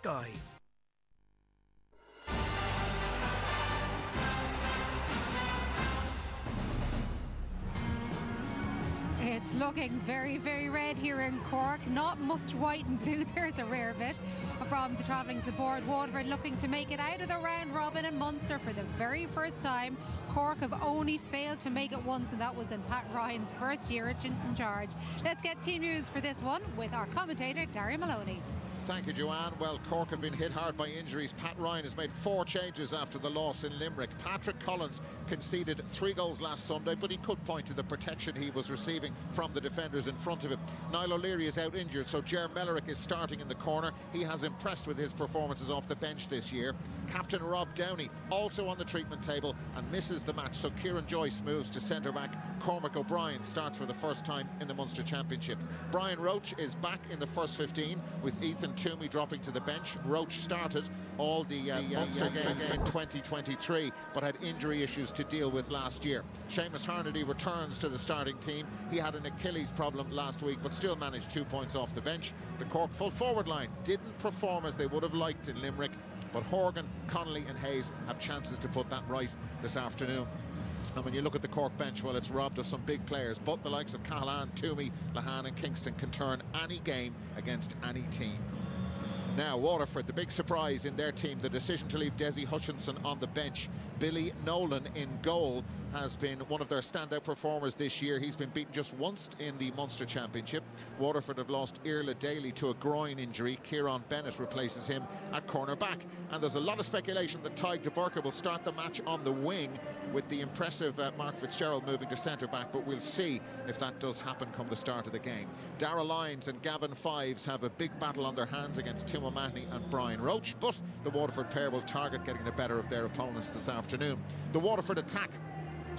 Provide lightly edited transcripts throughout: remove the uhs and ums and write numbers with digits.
Sky. It's looking very, very red here in Cork. Not much white and blue. There's a rare bit from the travelling support. Waterford looking to make it out of the round robin in Munster for the very first time. Cork have only failed to make it once, and that was in Pat Ryan's first year in charge. Let's get team news for this one with our commentator, Darry Maloney. Thank you, Joanne. Well, Cork have been hit hard by injuries. Pat Ryan has made 4 changes after the loss in Limerick. Patrick Collins conceded 3 goals last Sunday, but he could point to the protection he was receiving from the defenders in front of him. Niall O'Leary is out injured, so Ger Mellerick is starting in the corner. He has impressed with his performances off the bench this year. Captain Rob Downey also on the treatment table and misses the match, so Kieran Joyce moves to centre-back. Cormac O'Brien starts for the first time in the Munster Championship. Brian Roach is back in the first 15 with Ethan Toomey dropping to the bench. Roach started all the Munster games in 2023 but had injury issues to deal with last year. Seamus Harnedy returns to the starting team. He had an Achilles problem last week but still managed 2 points off the bench. The Cork full forward line didn't perform as they would have liked in Limerick, but Horgan, Connolly and Hayes have chances to put that right this afternoon. And when you look at the Cork bench, well, it's robbed of some big players, but the likes of Cahalane, Toomey, Lahan and Kingston can turn any game against any team. Now, Waterford, the big surprise in their team, the decision to leave Desi Hutchinson on the bench. Billy Nolan in goal has been one of their standout performers this year. He's been beaten just once in the Munster Championship. Waterford have lost Irla Daly to a groin injury. Kieran Bennett replaces him at corner-back. And there's a lot of speculation that Tadhg de Burca will start the match on the wing with the impressive Mark Fitzgerald moving to centre-back, but we'll see if that does happen come the start of the game. Darragh Lyons and Gavin Fives have a big battle on their hands against Tim O'Mahony and Brian Roach, but the Waterford pair will target getting the better of their opponents this afternoon. The Waterford attack,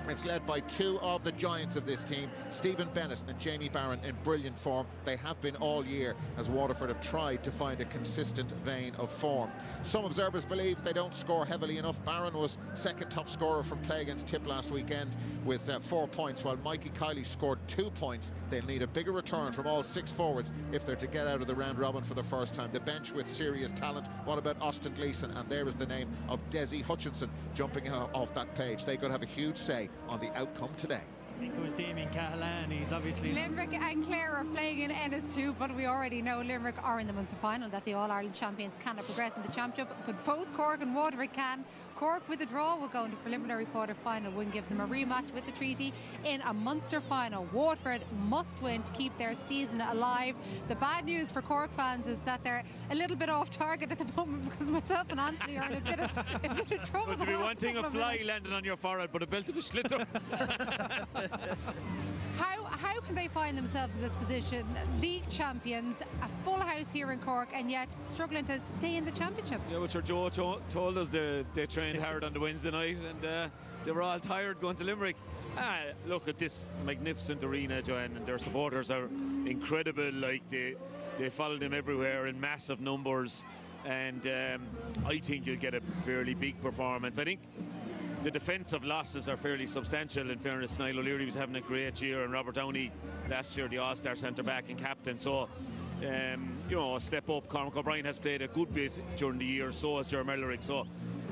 it's led by 2 of the giants of this team, Stephen Bennett and Jamie Barron, in brilliant form. They have been all year as Waterford have tried to find a consistent vein of form. Some observers believe they don't score heavily enough. Barron was second top scorer from play against Tip last weekend with 4 points, while Mikey Kiley scored 2 points. They'll need a bigger return from all 6 forwards if they're to get out of the round robin for the first time. The bench with serious talent. What about Austin Gleeson? And there is the name of Desi Hutchinson jumping off that page. They could have a huge say on the outcome today. I think it was Damien Cahalane. He's obviously... Limerick and Clare are playing in NS2, but we already know Limerick are in the Munster final, that the All-Ireland champions cannot progress in the championship, but both Cork and Waterford can. Cork with a draw will go into preliminary quarter-final win, gives them a rematch with the treaty in a Munster final. Waterford must win to keep their season alive. The bad news for Cork fans is that they're a little bit off target at the moment, because myself and Anthony are in a bit of trouble. But to be one thing a fly landing on your forehead, but a belt of a schlitter. How can they find themselves in this position? League champions, a full house here in Cork, and yet struggling to stay in the championship. Yeah, well, sure, Joe told us they trained hard on the Wednesday night, and they were all tired going to Limerick. Look at this magnificent arena, Joanne, and their supporters are incredible. Like they follow them everywhere in massive numbers, and I think you'll get a fairly big performance. I think the defensive losses are fairly substantial. In fairness, Niall O'Leary was having a great year, and Robert Downey last year, the All-Star centre-back and captain. So, you know, a step up. Cormac O'Brien has played a good bit during the year, so has Ger Mellerick. So,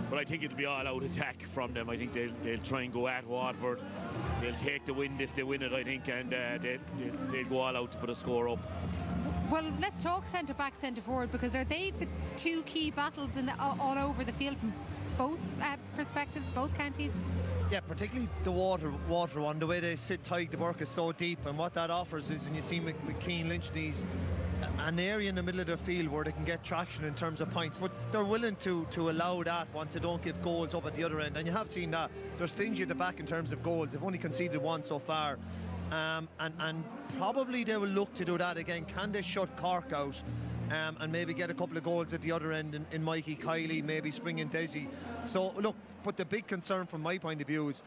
but I think it'll be all-out attack from them. I think they'll try and go at Waterford. They'll take the win if they win it, I think, and they'll go all out to put a score up. Well, let's talk centre-back, centre-forward, because are they the 2 key battles all over the field from both perspectives, both counties? Yeah, particularly the Water one, the way they sit Tadhg de Burca is so deep, and what that offers is, when you see McKean Lynch, these an area in the middle of their field where they can get traction in terms of points, but they're willing to allow that once they don't give goals up at the other end. And you have seen that they're stingy at the back in terms of goals. They've only conceded 1 so far, and probably they will look to do that again. Can they shut Cork out and maybe get a couple of goals at the other end in Mikey Kiley, maybe springing Desi? So look, but the big concern from my point of view is,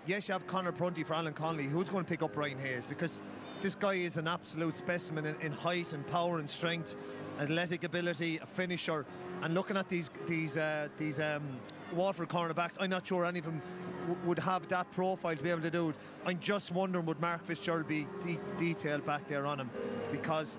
yes, you have Conor Prunty for Alan Connolly. Who's going to pick up Brian Hayes? Because this guy is an absolute specimen in height and power and strength, athletic ability, a finisher. And looking at these Waterford cornerbacks, I'm not sure any of them would have that profile to be able to do it. I'm just wondering, would Mark Fitzgerald be detailed back there on him? Because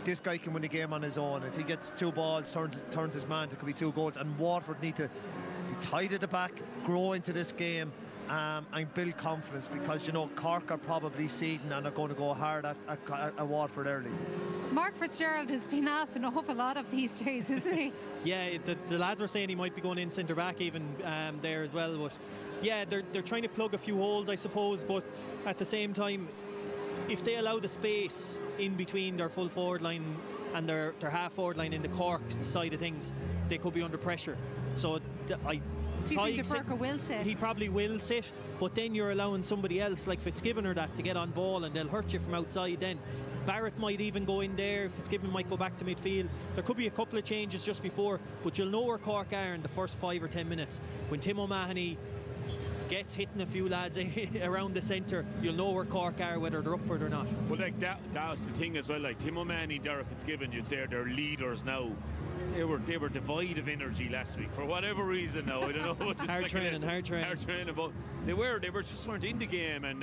this guy can win the game on his own. If he gets 2 balls, turns his man, there could be 2 goals. And Waterford need to be tight at the back, grow into this game, and build confidence, because you know Cork are probably seeding and are going to go hard at Waterford early. Mark Fitzgerald has been asked an awful lot of these days, isn't he? Yeah, the lads were saying he might be going in centre back even there as well. But yeah, they're trying to plug a few holes, I suppose. But at the same time, if they allow the space in between their full forward line and their half forward line in the Cork side of things, they could be under pressure. So So you think De Burke will sit? He probably will sit, but then you're allowing somebody else like Fitzgibbon or that to get on ball, and they'll hurt you from outside then. Barrett might even go in there, Fitzgibbon might go back to midfield. There could be a couple of changes just before, but you'll know where Cork are in the first 5 or 10 minutes. When Tim O'Mahony gets hitting a few lads around the centre, you'll know where Cork are, whether they're up for it or not. Well, like that was the thing as well. Like Tim O'Mahony, Darragh Fitzgibbon, you'd say they're leaders now. They were devoid of energy last week for whatever reason. Now I don't know. hard training, but they just weren't in the game. And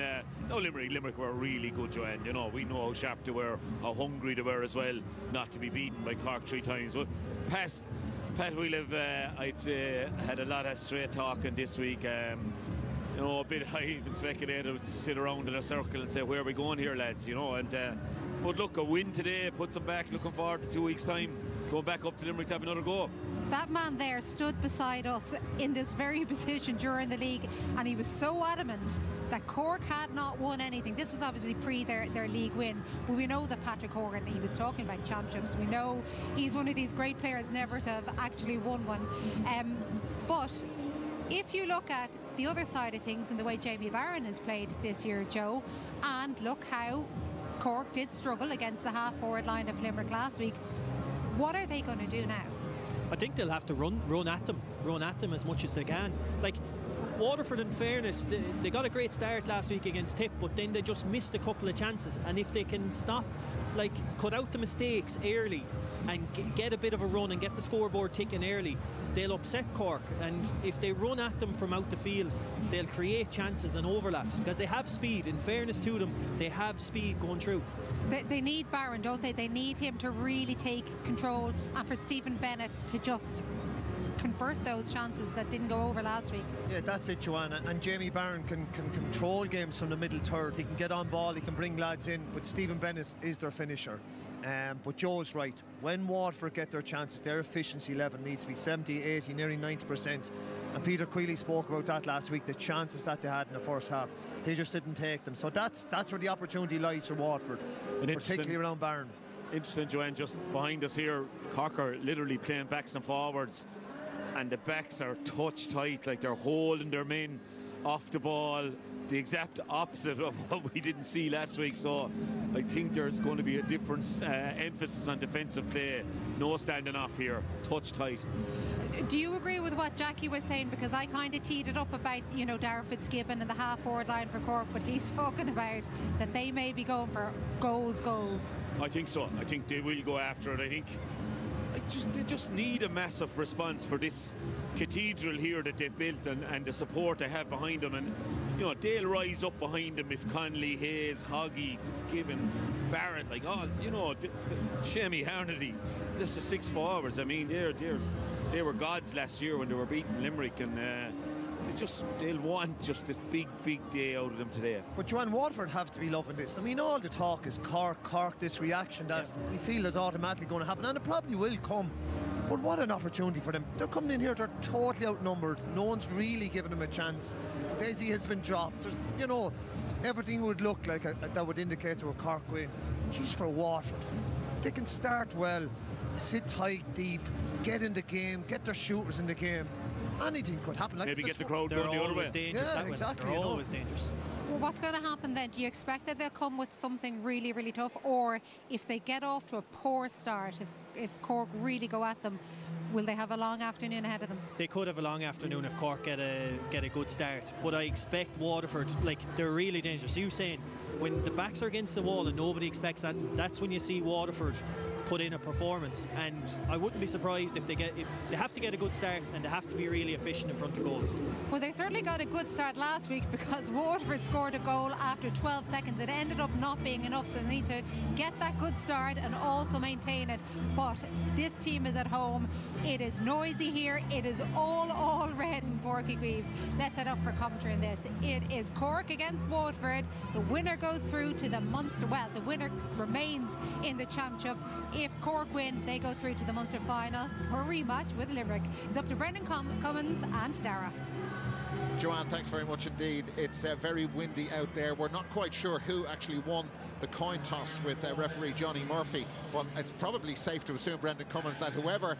no, Limerick were really good, Joanne. You know, we know how sharp they were, how hungry they were as well, not to be beaten by Cork 3 times. But Pat, we'll have I'd say had a lot of straight talking this week. You know, a bit high, even speculated, would sit around in a circle and say, where are we going here, lads? You know, and but look, a win today puts them back. Looking forward to 2 weeks' time, going back up to Limerick to have another go. That man there stood beside us in this very position during the league, and he was so adamant that Cork had not won anything. This was obviously pre their league win, but we know that Patrick Horgan, he was talking about championships. We know he's one of these great players never to have actually won one. But if you look at the other side of things and the way Jamie Barron has played this year, Joe, and look how Cork did struggle against the half-forward line of Limerick last week, what are they going to do now? I think they'll have to run at them as much as they can. Like Waterford, in fairness, they got a great start last week against Tip, but then they just missed a couple of chances. And if they can cut out the mistakes early and get a bit of a run and get the scoreboard ticking early, they'll upset Cork. And if they run at them from out the field, they'll create chances and overlaps, because they have speed. In fairness to them, they have speed going through. They need Barron, don't they? They need him to really take control, and for Stephen Bennett to just convert those chances that didn't go over last week. Yeah, that's it, Joanna. And Jamie Barron can control games from the middle third. He can get on ball, he can bring lads in, but Stephen Bennett is their finisher. But Joe's right. When Waterford get their chances, their efficiency level needs to be 70, 80, nearly 90%. And Peter Queally spoke about that last week, the chances that they had in the first half. They just didn't take them. So that's where the opportunity lies for Waterford, particularly around Barron. Interesting, Joanne, just behind us here, Cork are literally playing backs and forwards, and the backs are touch tight, like they're holding their men off the ball, the exact opposite of what we didn't see last week. So I think there's going to be a different emphasis on defensive play. No standing off here, touch tight. Do you agree with what Jackie was saying? Because I kind of teed it up about, you know, Darragh Fitzgibbon and the half-forward line for Cork, but he's talking about that they may be going for goals. I think so. I think they will go after it. I think they just need a massive response for this cathedral here that they've built, and the support they have behind them. And you know, they'll rise up behind them if Connolly, Hayes, Hoggy, Fitzgibbon, Barrett, like all, you know, Shammy, Harnedy, just the 6 forwards. I mean, they were gods last year when they were beating Limerick, and they'll want just this big day out of them today. But Joanne, Waterford have to be loving this. I mean, all the talk is Cork, this reaction that we feel is automatically going to happen, and it probably will come. But what an opportunity for them. They're coming in here, they're totally outnumbered. No one's really giving them a chance. Daisy has been dropped. There's, you know, everything would look like that would indicate to a Cork win. Jeez, for Waterford, they can start well, sit tight, deep, get in the game, get their shooters in the game. Anything could happen. Like, maybe get the crowd going the other way. Yeah, exactly. They're always dangerous. Well, what's going to happen then? Do you expect that they'll come with something really, really tough? Or if they get off to a poor start, if Cork really go at them, will they have a long afternoon ahead of them? They could have a long afternoon if Cork get a good start. But I expect Waterford, like, they're really dangerous. You're saying when the backs are against the wall and nobody expects that, that's when you see Waterford put in a performance, and I wouldn't be surprised if they have to get a good start, and they have to be really efficient in front of goals. Well, they certainly got a good start last week, because Waterford scored a goal after 12 seconds. It ended up not being enough, so they need to get that good start and also maintain it. But this team is at home. It is noisy here. It is all red in Páirc. Let's head up for commentary on this. It is Cork against Waterford. The winner goes through to the Munster. Well, the winner remains in the championship. If Cork win, they go through to the Munster final for a rematch with Limerick. It's up to Brendan Cummins and Dara. Joanne, thanks very much indeed. It's very windy out there. We're not quite sure who actually won the coin toss with referee Johnny Murphy, but it's probably safe to assume, Brendan Cummins, that whoever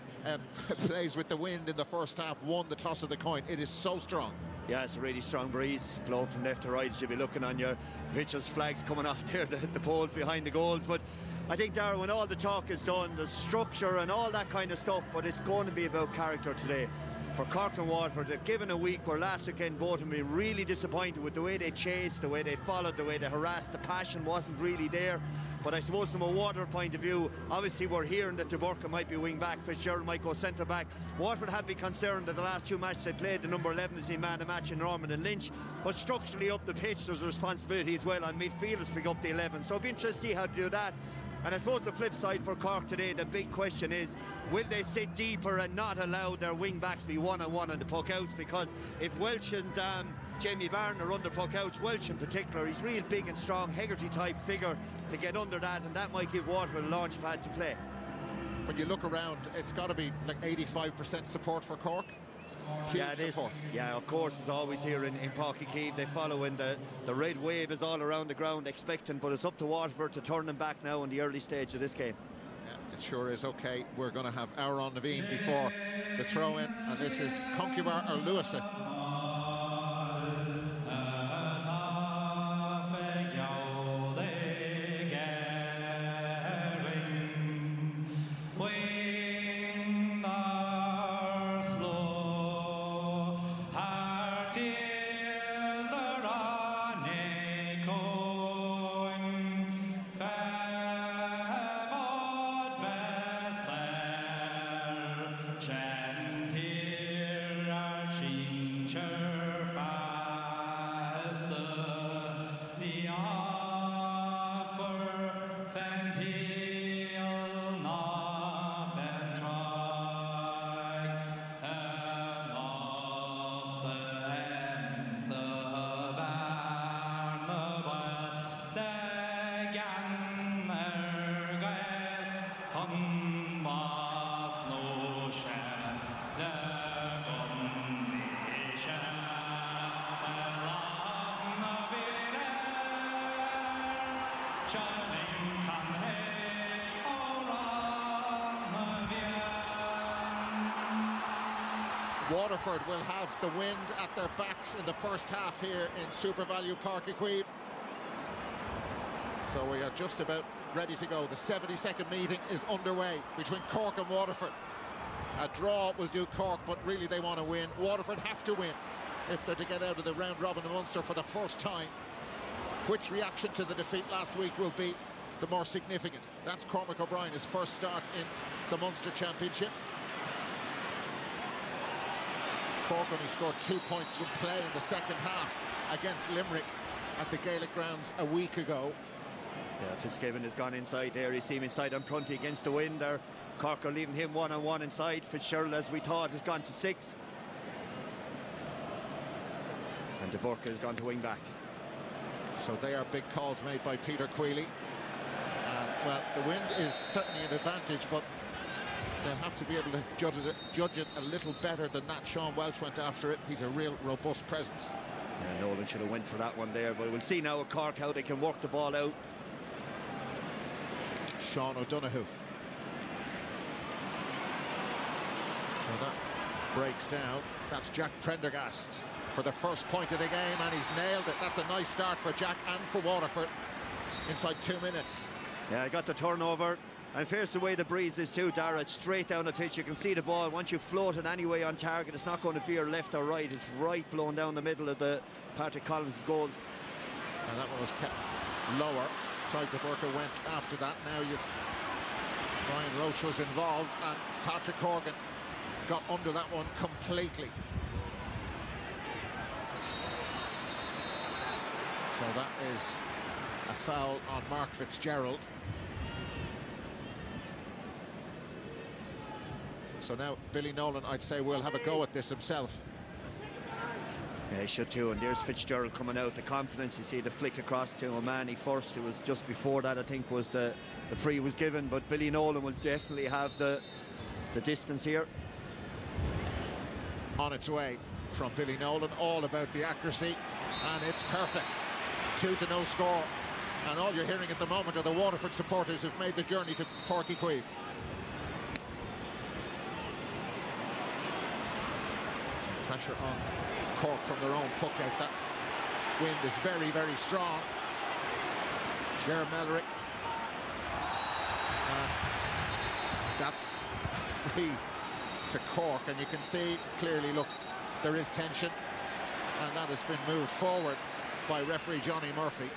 plays with the wind in the first half won the toss of the coin. It is so strong. Yeah, it's a really strong breeze blowing from left to right. You'll be looking on your pitcher's flags coming off there, the poles behind the goals. But I think, Darragh, when all the talk is done, the structure and all that kind of stuff, but it's going to be about character today. For Cork and Waterford, they've given a week where last weekend both of them were really disappointed with the way they chased, the way they followed, the way they harassed. The passion wasn't really there. But I suppose from a Waterford point of view, obviously we're hearing that Duburka might be wing back, Fitzgerald might go centre back. Waterford have been concerned that the last two matches they played, the number 11 has been man a match in Norman and Lynch. But structurally up the pitch, there's a responsibility as well on midfielders to pick up the 11. So it'll be interesting to see how to do that. And I suppose the flip side for Cork today, the big question is, will they sit deeper and not allow their wing backs to be one-on-one on the puck outs? Because if Welch and Jamie Barron are under puck outs, Welch in particular, he's real big and strong, Hegarty type figure to get under that, and that might give Waterford a launch pad to play. When you look around, it's got to be like 85% support for Cork. Huge yeah, it is. support. Yeah, of course, it's always here in Páirc. They follow in the red wave is all around the ground expecting, but it's up to Waterford to turn them back now in the early stage of this game. Yeah, it sure is. Okay, we're going to have Aaron Naveen before the throw-in, and this is Concubar or Lewisa. Waterford will have the wind at their backs in the first half here in Super Value Páirc. So we are just about ready to go. The 72nd meeting is underway between Cork and Waterford. A draw will do Cork, but really they want to win. Waterford have to win if they're to get out of the round robin of Munster for the first time. Which reaction to the defeat last week will be the more significant? That's Cormac O'Brien, his first start in the Munster Championship. Cork only scored 2 points from play in the second half against Limerick at the Gaelic grounds a week ago. Yeah, Fitzgibbon has gone inside there. You see him inside on Prunty against the wind there. Cork are leaving him one-on-one inside. Fitzgerald, as we thought, has gone to 6. And Duburka has gone to wing back. So they are big calls made by Peter Queally. Well, the wind is certainly an advantage, but they'll have to be able to judge it a little better than that. Sean Welch went after it. He's a real robust presence. Yeah, Nolan should have went for that one there, but we'll see now at Cork how they can work the ball out. Sean O'Donoghue. So that breaks down. That's Jack Prendergast for the first point of the game, and he's nailed it. That's a nice start for Jack and for Waterford inside 2 minutes. Yeah, I got the turnover. And fair's the way the breeze is too, Dara. It's straight down the pitch. You can see the ball. Once you float it anyway on target, it's not going to veer left or right. It's right blown down the middle of the Patrick Collins' goals. And that one was kept lower. Ty Duburka went after that. Now you've Brian Roche was involved, and Patrick Horgan got under that one completely. So that is a foul on Mark Fitzgerald. So now Billy Nolan, I'd say, will have a go at this himself. Yeah, he should too, and there's Fitzgerald coming out, the confidence. You see the flick across to O'Mahony first. It was just before that, I think, was the free was given, but Billy Nolan will definitely have the distance here. On its way from Billy Nolan, all about the accuracy, and it's perfect. 2-0 score, and all you're hearing at the moment are the Waterford supporters who've made the journey to Páirc Chaoimh. Some pressure on Cork from their own puck out. That wind is very, very strong. Ger Melrick. That's free to Cork, and you can see clearly, look, there is tension, and that has been moved forward by referee Johnny Murphy.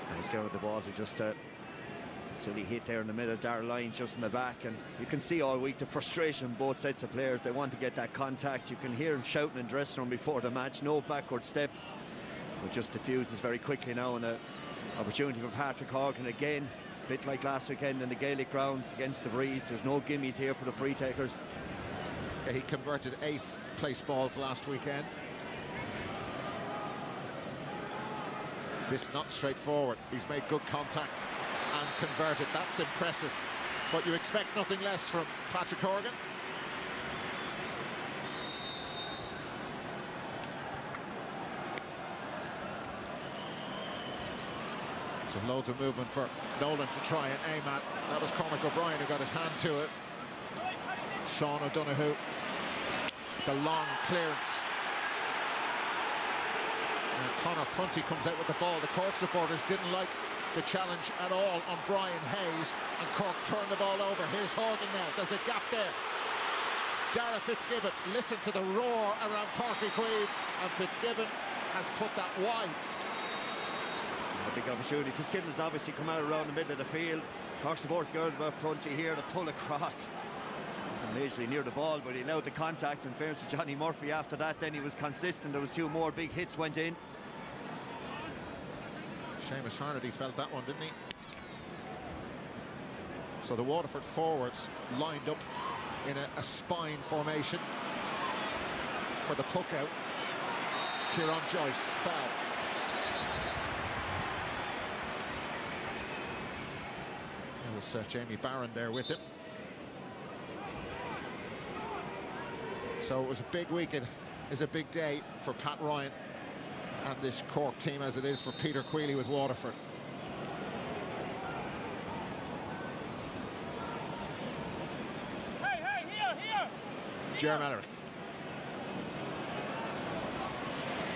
And he's going with the ball to just silly hit there in the middle. Darragh Lyons just in the back, and you can see all week the frustration of both sets of players. They want to get that contact. You can hear him shouting in dressing room before the match, no backward step, but just diffuses very quickly now, and an opportunity for Patrick Horgan again, a bit like last weekend in the Gaelic grounds against the Breeze. There's no gimmies here for the free takers. Yeah, he converted 8 place balls last weekend. This not straightforward. He's made good contact and converted. That's impressive, but you expect nothing less from Patrick Horgan. So loads of movement for Nolan to try and aim at. That was Cormac O'Brien who got his hand to it. Sean O'Donoghue, the long clearance. And Conor Prunty comes out with the ball. The Cork supporters didn't like the challenge at all on Brian Hayes, and Cork turned the ball over. Here's Horgan now. There's a gap there. Dara Fitzgibbon, listen to the roar around Páirc Chaoimh, and Fitzgibbon has put that wide. A big opportunity. Fitzgibbon has obviously come out around the middle of the field. Cork supporters good about Prunty here to pull across. Majorly near the ball, but he allowed the contact. In fairness to Johnny Murphy, after that then he was consistent. There was 2 more big hits went in. Seamus Harnedy felt that one, didn't he? So the Waterford forwards lined up in a spine formation for the puck out. Kieran Joyce fouled. There was Jamie Barron there with him. So it was a big week. It is a big day for Pat Ryan and this Cork team, as it is for Peter Queally with Waterford. Hey, here! Ger Melrick.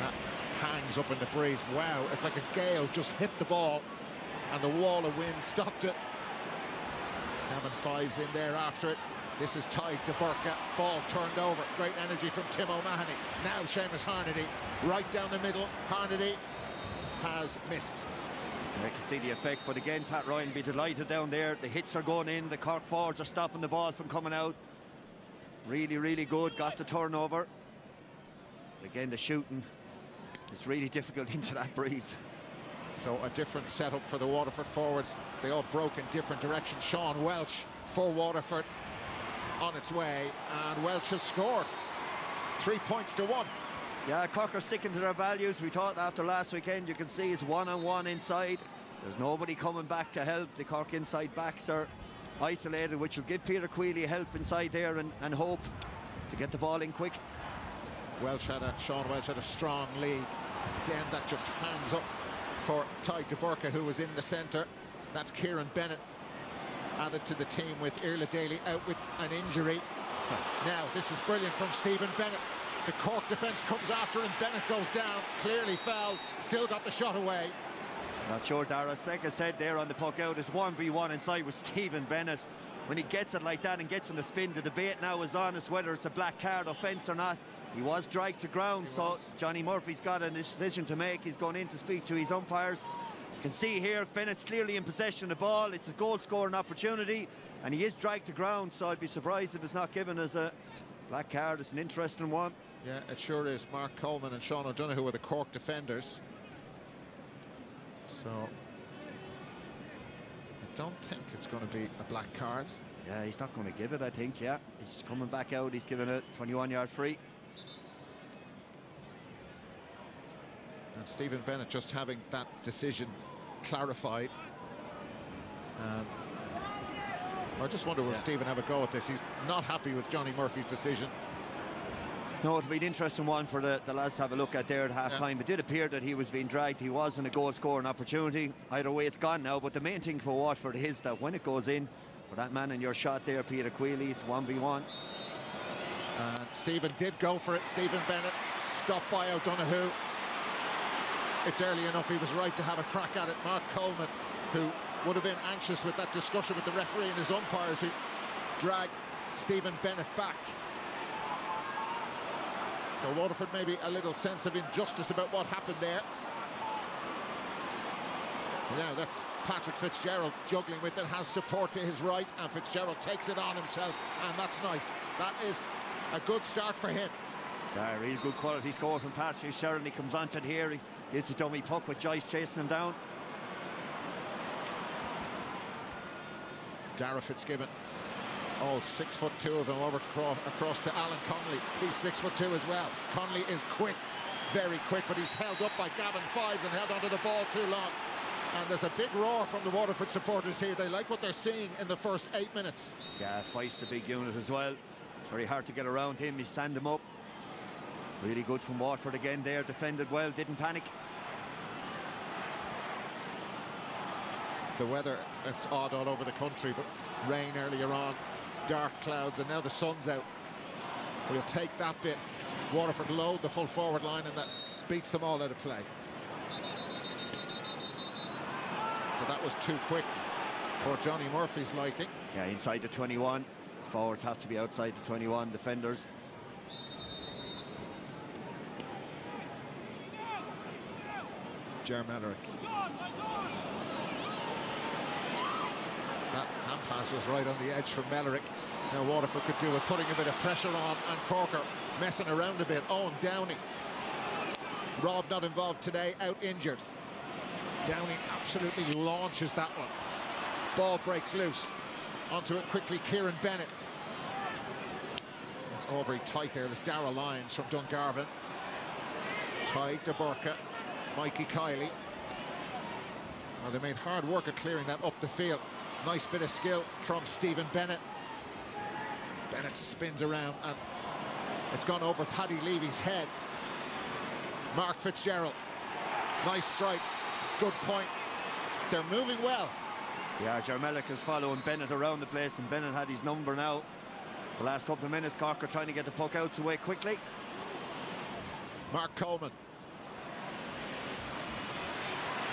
That hangs up in the breeze. Wow, it's like a gale just hit the ball, and the wall of wind stopped it. Gavin Fives in there after it. This is tied to Burka. Ball turned over. Great energy from Tim O'Mahony. Now Seamus Harnedy right down the middle. Harnedy has missed. I can see the effect, but again, Pat Ryan be delighted down there. The hits are going in. The Cork forwards are stopping the ball from coming out. Really, really good. Got the turnover. Again, the shooting is really difficult into that breeze. So a different setup for the Waterford forwards. They all broke in different directions. Sean Welch for Waterford on its way, and Welch has scored. 3 points to 1. Yeah, Cork are sticking to their values. We thought after last weekend, you can see it's 1-on-1 inside. There's nobody coming back to help. The Cork inside backs are isolated, which will give Peter Queally help inside there and hope to get the ball in quick. Sean Welch had a strong lead. Again, that just hangs up for Ty DeBurka, who was in the centre. That's Kieran Bennett added to the team with Irla Daly out with an injury. Now, this is brilliant from Stephen Bennett. The Cork defence comes after him. Bennett goes down, clearly fouled, still got the shot away. Not sure, Dara. Like I said there on the puck out, it's 1v1 inside with Stephen Bennett. When he gets it like that and gets in the spin, the debate now is on as whether it's a black card offence or not. He was dragged to ground, so Johnny Murphy's got a decision to make. He's going in to speak to his umpires. You can see here Bennett's clearly in possession of the ball. It's a goal-scoring opportunity, and he is dragged to ground, so I'd be surprised if it's not given as a black card. It's an interesting one. Yeah, it sure is. Mark Coleman and Sean O'Donoghue are the Cork defenders. So I don't think it's going to be a black card. Yeah, he's not going to give it, I think, yeah. He's coming back out, he's given a 21-yard free. And Stephen Bennett just having that decision clarified. I just wonder, will Stephen have a go at this? He's not happy with Johnny Murphy's decision. No, it'll be an interesting one for the lads to have a look at there at half-time. It did appear that he was being dragged. He was in a goal-scoring opportunity. Either way, it's gone now. But the main thing for Waterford is that when it goes in, for that man in your shot there, Peter Queally, it's 1v1. And Stephen did go for it. Stephen Bennett, stopped by O'Donoghue. It's early enough, he was right to have a crack at it. Mark Coleman, who would have been anxious with that discussion with the referee and his umpires, who dragged Stephen Bennett back. So Waterford maybe a little sense of injustice about what happened there. Now that's Patrick Fitzgerald juggling with it, has support to his right, and Fitzgerald takes it on himself, and that's nice. That is a good start for him. Yeah, real good quality score from Patrick Fitzgerald. He comes onto it here, he gets a dummy puck with Joyce chasing him down. Dara Fitzgibbon, all 6'2" of them, over across to Alan Connolly. He's 6'2" as well. Connolly is quick, very quick, but he's held up by Gavin Fives and held onto the ball too long. And there's a big roar from the Waterford supporters here. They like what they're seeing in the first 8 minutes. Yeah, Fives a big unit as well. It's very hard to get around him. You stand him up. Really good from Waterford again there. Defended well, didn't panic. The weather, it's odd all over the country, but rain earlier on, dark clouds, and now the sun's out. We'll take that bit. Waterford load the full forward line, and that beats them all out of play. So that was too quick for Johnny Murphy's liking. Yeah, inside the 21. Forwards have to be outside the 21, defenders. Ger Mellerick. That hand pass was right on the edge from Mellerick. Now Waterford could do with putting a bit of pressure on, and Corker messing around a bit. Owen Downey. Rob not involved today, out injured. Downey absolutely launches that one. Ball breaks loose. Onto it quickly, Kieran Bennett. It's all very tight there. There's Darragh Lyons from Dungarvan. Tied to Burka. Mikey Kiley. Well, they made hard work at clearing that up the field. Nice bit of skill from Stephen Bennett. Bennett spins around, and it's gone over Paddy Levy's head. Mark Fitzgerald. Nice strike. Good point. They're moving well. Yeah, Ger Mellerick is following Bennett around the place, and Bennett had his number now. The last couple of minutes, Cork are trying to get the puck out away quickly. Mark Coleman.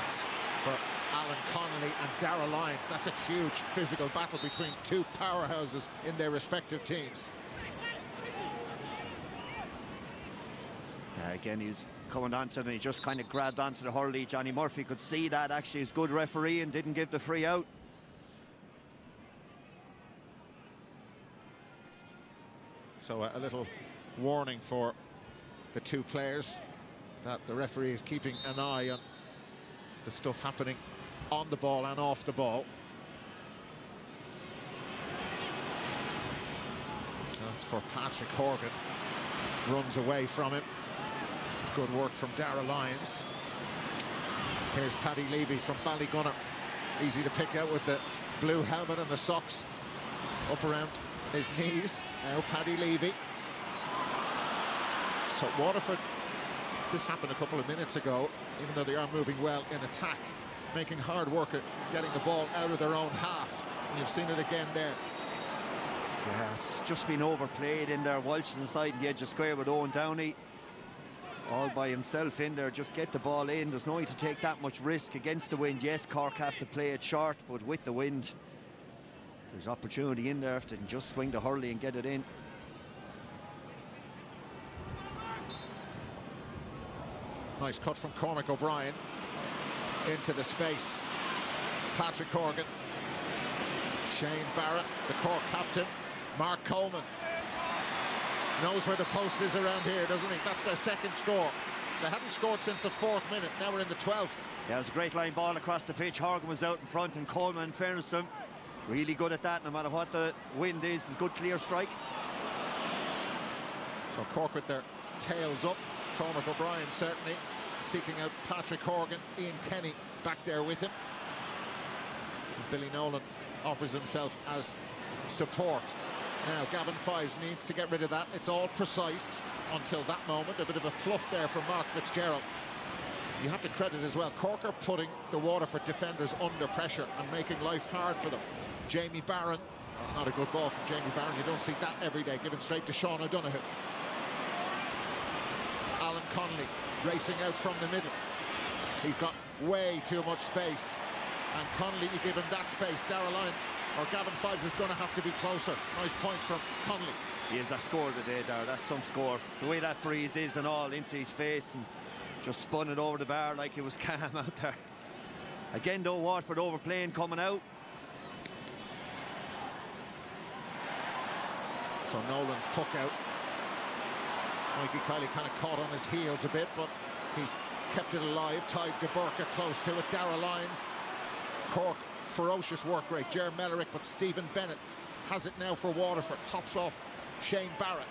It's for Alan Connolly and Darragh Lyons. That's a huge physical battle between two powerhouses in their respective teams. Again, he's coming onto it, and he just kind of grabbed onto the hurley. Johnny Murphy could see that. Actually, he's good referee and didn't give the free out. So a little warning for the two players that the referee is keeping an eye on the stuff happening on the ball and off the ball. That's for Patrick Horgan. Runs away from him. Good work from Darragh Lyons. Here's Paddy Levy from Ballygunner. Easy to pick out with the blue helmet and the socks up around his knees. Now Paddy Levy. So Waterford, this happened a couple of minutes ago, even though they are moving well in attack, making hard work at getting the ball out of their own half. And you've seen it again there. Yeah, it's just been overplayed in there. Walsh inside the edge of square with Owen Downey. All by himself in there. Just get the ball in. There's no need to take that much risk against the wind. Yes, Cork have to play it short, but with the wind, there's opportunity in there if they can just swing the hurley and get it in. Nice cut from Cormac O'Brien. into the space. Patrick Horgan, Shane Barrett, the Cork captain. Mark Coleman knows where the post is around here, doesn't he? That's their second score. They hadn't scored since the 4th minute. Now we're in the 12th. Yeah, it was a great line ball across the pitch. Horgan was out in front, and Coleman, in fairness to him, really good at that. No matter what the wind is, a good clear strike. So Cork with their tails up. Cormac O'Brien certainly seeking out Patrick Horgan. Ian Kenny back there with him. And Billy Nolan offers himself as support. Now Gavin Fives needs to get rid of that. It's all precise until that moment. A bit of a fluff there from Mark Fitzgerald. You have to credit as well, Cork are putting the Waterford defenders under pressure and making life hard for them. Jamie Barron, not a good ball from Jamie Barron. You don't see that every day, given straight to Sean O'Donoghue. Alan Connolly racing out from the middle. He's got way too much space, and Connolly, you give him that space, Darragh Lyons or Gavin Fives is going to have to be closer. Nice point from Connolly. He is a score today, Darragh. That's some score. The way that breeze is and all into his face, and just spun it over the bar like it was calm out there. Again though, Waterford overplaying, coming out. So Nolan's puck out. Mikey Kiley kind of caught on his heels a bit, but he's kept it alive. Tied de Burka close to it. Darragh Lyons. Cork, ferocious work rate. Ger Mellerick, but Stephen Bennett has it now for Waterford. Hops off Shane Barrett.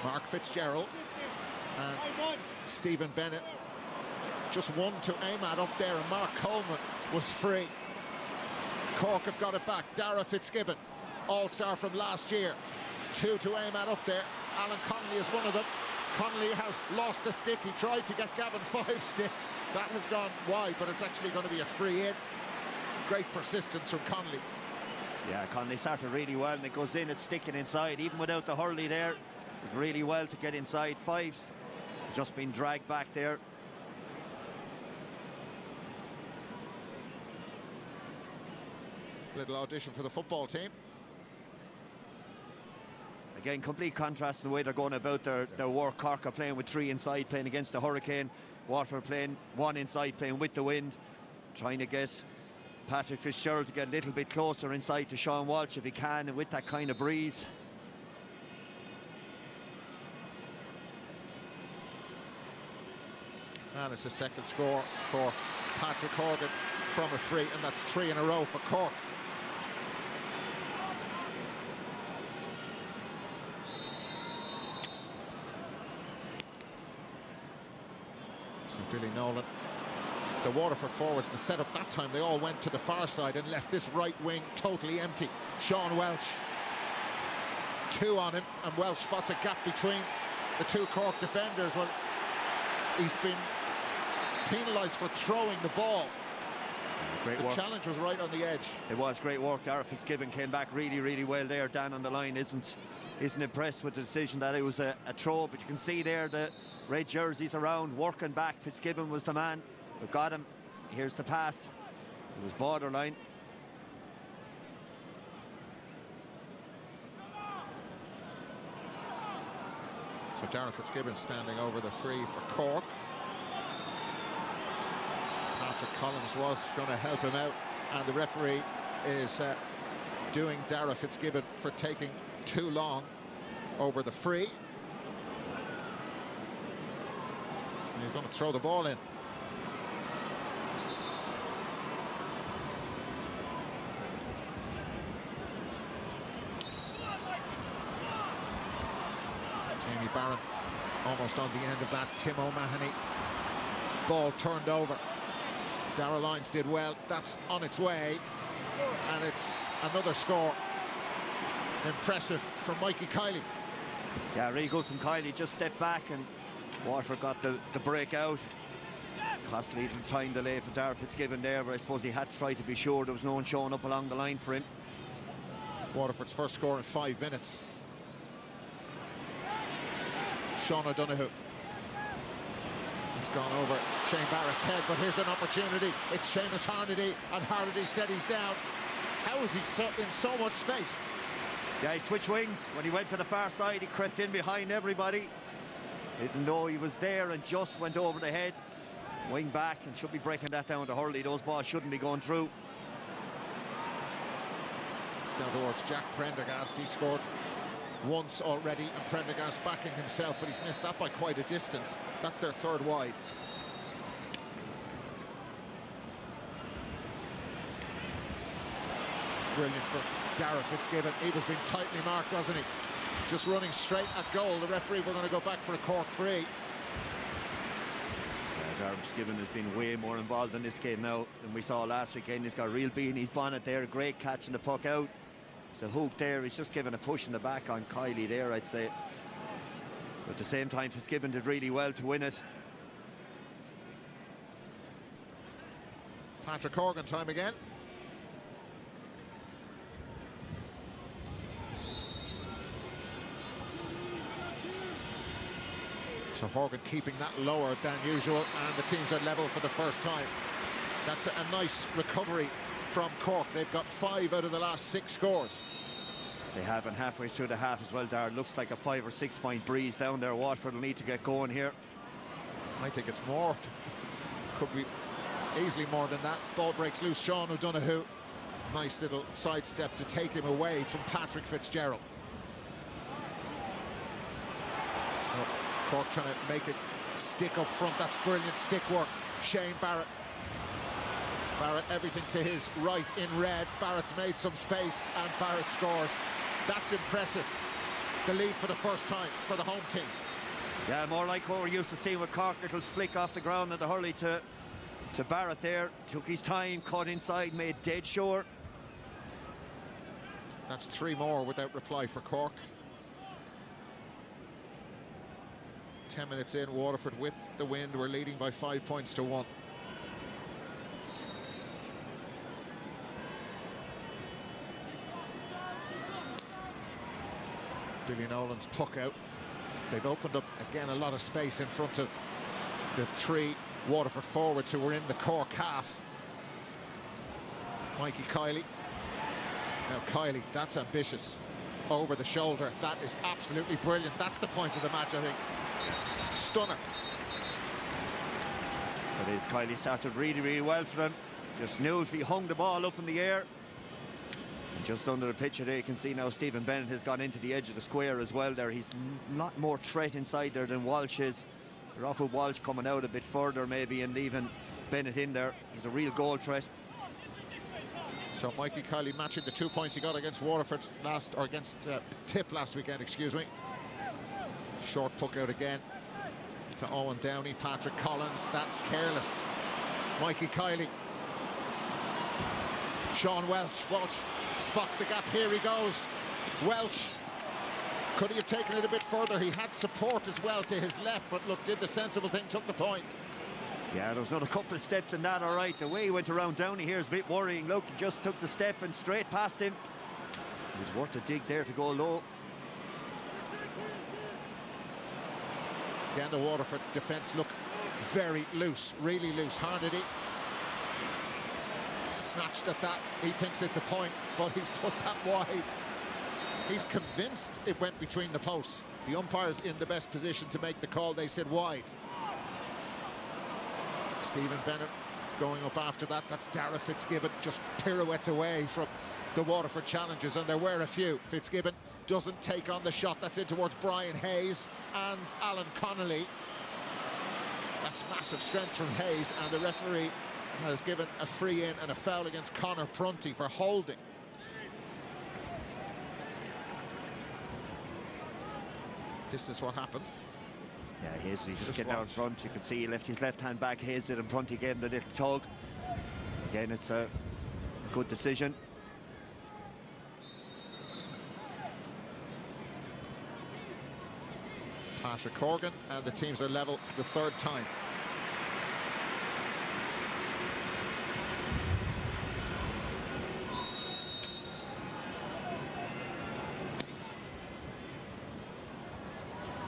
Mark Fitzgerald. And Stephen Bennett. Just one to aim at up there, and Mark Coleman was free. Cork have got it back. Darragh Fitzgibbon, all-star from last year. Two to aim at up there. Alan Connolly is one of them. Connolly has lost the stick. He tried to get Gavin Five's stick. That has gone wide, but it's actually going to be a free in. Great persistence from Connolly. Yeah, Connolly started really well, and it goes in, it's sticking inside. Even without the hurley there, did really well to get inside. Fives just been dragged back there. Little audition for the football team. Again, complete contrast in the way they're going about their work. Cork are playing with three inside, playing against the Hurricane. Waterford playing one inside, playing with the wind. Trying to get Patrick Fitzgerald to get a little bit closer inside to Sean Walsh if he can, and with that kind of breeze. And it's a second score for Patrick Horgan from a free, and that's 3 in a row for Cork. So Billy Nolan, the Waterford forwards, the setup that time, they all went to the far side and left this right wing totally empty. Sean Welsh, 2 on him, and Welsh spots a gap between the two Cork defenders. Well, he's been penalised for throwing the ball. Great the work. Challenge was right on the edge. It was great work. Darragh Fitzgibbon came back really, really well there. Dan on the line isn't impressed with the decision that it was a throw, but you can see there the red jerseys around, working back. Fitzgibbon was the man who got him. Here's the pass. It was borderline. So Darragh Fitzgibbon standing over the free for Cork. Patrick Collins was going to help him out, and the referee is doing Darragh Fitzgibbon for taking too long over the free. And he's going to throw the ball in. Jamie Barron almost on the end of that. Tim O'Mahony. Ball turned over. Darragh Lyons did well. That's on its way, and it's another score. Impressive from Mikey Kiley. Yeah, really good from Kiley. Just stepped back, and Waterford got the break out. Costly little time delay for Darragh Fitzgibbon there, but I suppose he had to try to be sure there was no one showing up along the line for him. Waterford's first score in 5 minutes. Sean O'Donoghue. It's gone over Shane Barrett's head, but here's an opportunity. It's Seamus Harnedy, and Harnedy steadies down. How is he in so much space? Yeah, he switched wings. When he went to the far side, he crept in behind everybody. Didn't know he was there and just went over the head. wing back and should be breaking that down to Hurley. Those balls shouldn't be going through. It's down towards Jack Prendergast. He scored once already, and Prendergast backing himself, but he's missed that by quite a distance. That's their third wide. Brilliant for Dara Fitzgibbon. He was being tightly marked, wasn't he? Just running straight at goal. The referee were going to go back for a Cork free. Dara Fitzgibbon has been way more involved in this game now than we saw last weekend. He's got a real bee in his bonnet there. Great catching the puck out. It's a hook there. He's just giving a push in the back on Kylie there, I'd say. But at the same time, Fitzgibbon did really well to win it. Patrick Horgan time again. So Horgan keeping that lower than usual, and the teams are level for the first time. That's a nice recovery from Cork. They've got 5 out of the last 6 scores. They have, and halfway through the half as well, Darren. Looks like a 5 or 6 point breeze down there. Waterford will need to get going here. I think it's more. Could be easily more than that. Ball breaks loose. Sean O'Donoghue. Nice little sidestep to take him away from Patrick Fitzgerald. So Cork trying to make it stick up front. That's brilliant stick work. Shane Barrett. Barrett, everything to his right in red. Barrett's made some space, and Barrett scores. That's impressive. The lead for the first time for the home team. Yeah, more like what we're used to seeing with Cork. Little flick off the ground and the hurley to Barrett there. Took his time, caught inside, made dead sure. That's 3 more without reply for Cork. 10 minutes in, Waterford with the wind. We're leading by 5 points to 1. Billy Nolan's puck out. They've opened up again a lot of space in front of the 3 Waterford forwards who were in the Cork half. Mikey Kiley. Now Kiley, that's ambitious. Over the shoulder, that is absolutely brilliant. That's the point of the match, I think. Stunner. It is. Kiley started really, really well for them. Just knew if he hung the ball up in the air. And just under the picture there, you can see now Stephen Bennett has gone into the edge of the square as well there. He's a lot more threat inside there than Walsh is. They're off with Walsh coming out a bit further maybe and leaving Bennett in there. He's a real goal threat. So Mikey Kiley matching the 2 points he got against Waterford against Tip last weekend, excuse me. Short puck out again to Owen Downey. Patrick Collins, that's careless. Mikey Kiley. Sean Welch. Welch spots the gap. Here he goes. Welch. Could he have taken it a bit further? He had support as well to his left, but look, did the sensible thing, took the point. Yeah, there was another couple of steps in that, all right. The way he went around Downey here is a bit worrying. Look, he just took the step and straight past him. It was worth a dig there to go low. Again, the Waterford defence look very loose, really loose. Harnedy snatched at that. He thinks it's a point, but he's put that wide. He's convinced it went between the posts. The umpire's in the best position to make the call. They said wide. Stephen Bennett going up after that. That's Dara Fitzgibbon, just pirouettes away from the Waterford challenges, and there were a few. Fitzgibbon doesn't take on the shot. That's in towards Brian Hayes and Alan Connolly. That's massive strength from Hayes, and the referee has given a free in and a foul against Conor Prunty for holding. This is what happened. Yeah, Hayes, he's just getting out in front. You can see he left his left hand back. Hayes did, and Prunty gave him the little tug. Again, it's a good decision. Patrick Horgan, and the teams are level for the 3rd time.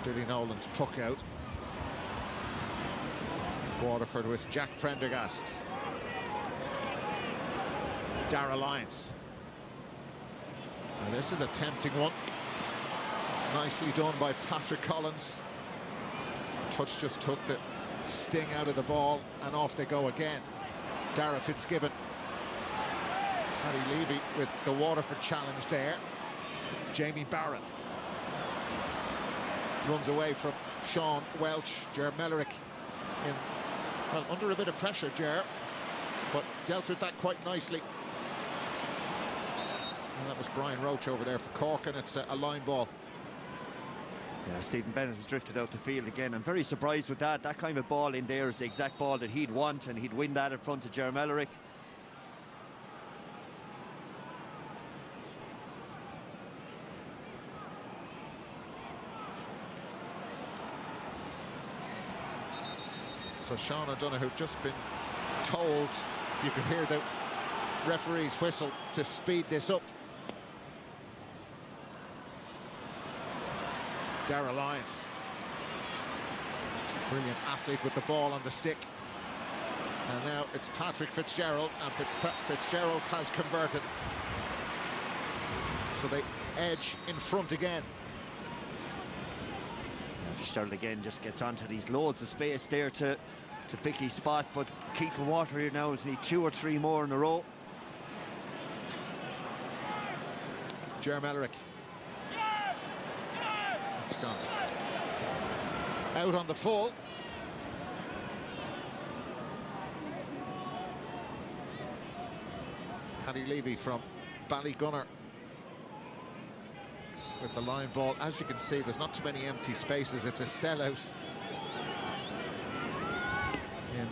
Billy Nolan's puck out. Waterford with Jack Prendergast. Darragh Lyons. And this is a tempting one. Nicely done by Patrick Collins. Touch just took the sting out of the ball, and off they go again. Dara Fitzgibbon. Paddy Levy with the Waterford challenge there. Jamie Barron runs away from Sean Welch. Ger Mellerick in, well, under a bit of pressure, Ger, but dealt with that quite nicely. And that was Brian Roach over there for Cork, and it's a line ball. Yeah, Stephen Bennett has drifted out the field again. I'm very surprised with that. That kind of ball in there is the exact ball that he'd want, and he'd win that in front of Ger Mellerick. So Sean O'Donoghue just been told, you could hear the referee's whistle to speed this up. Dara Lyons, brilliant athlete with the ball on the stick. And now it's Patrick Fitzgerald, and Fitzgerald has converted. So they edge in front again. Fitzgerald again just gets onto these loads of space there to pick his spot, but Keith and Water here now is need 2 or 3 more in a row. Ger Mellerick. It's gone. Out on the full. Paddy Levy from Ballygunner with the line ball. As you can see, there's not too many empty spaces. It's a sellout in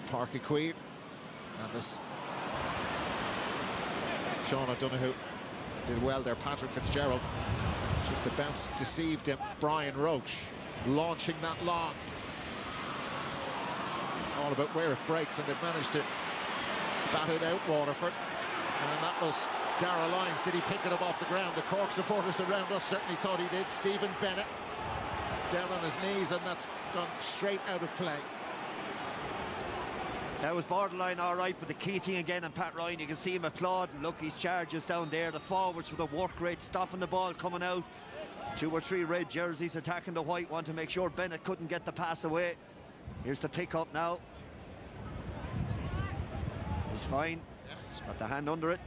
Páirc and this Sean O'Donoghue did well there. Patrick Fitzgerald, just the bounce deceived him. Brian Roach launching that long, all about where it breaks, and they've managed to bat it out, Waterford. And that was Dara Lyons. Did he pick it up off the ground? The Cork supporters around us certainly thought he did. Stephen Bennett down on his knees, and that's gone straight out of play. That was borderline all right, but the key thing again, and Pat Ryan, you can see him applauding. Look, his charges down there. The forwards with the work rate, stopping the ball coming out. 2 or 3 red jerseys attacking the white one to make sure Bennett couldn't get the pass away. Here's the pick up now. He's fine. Yeah. He's got the hand under it.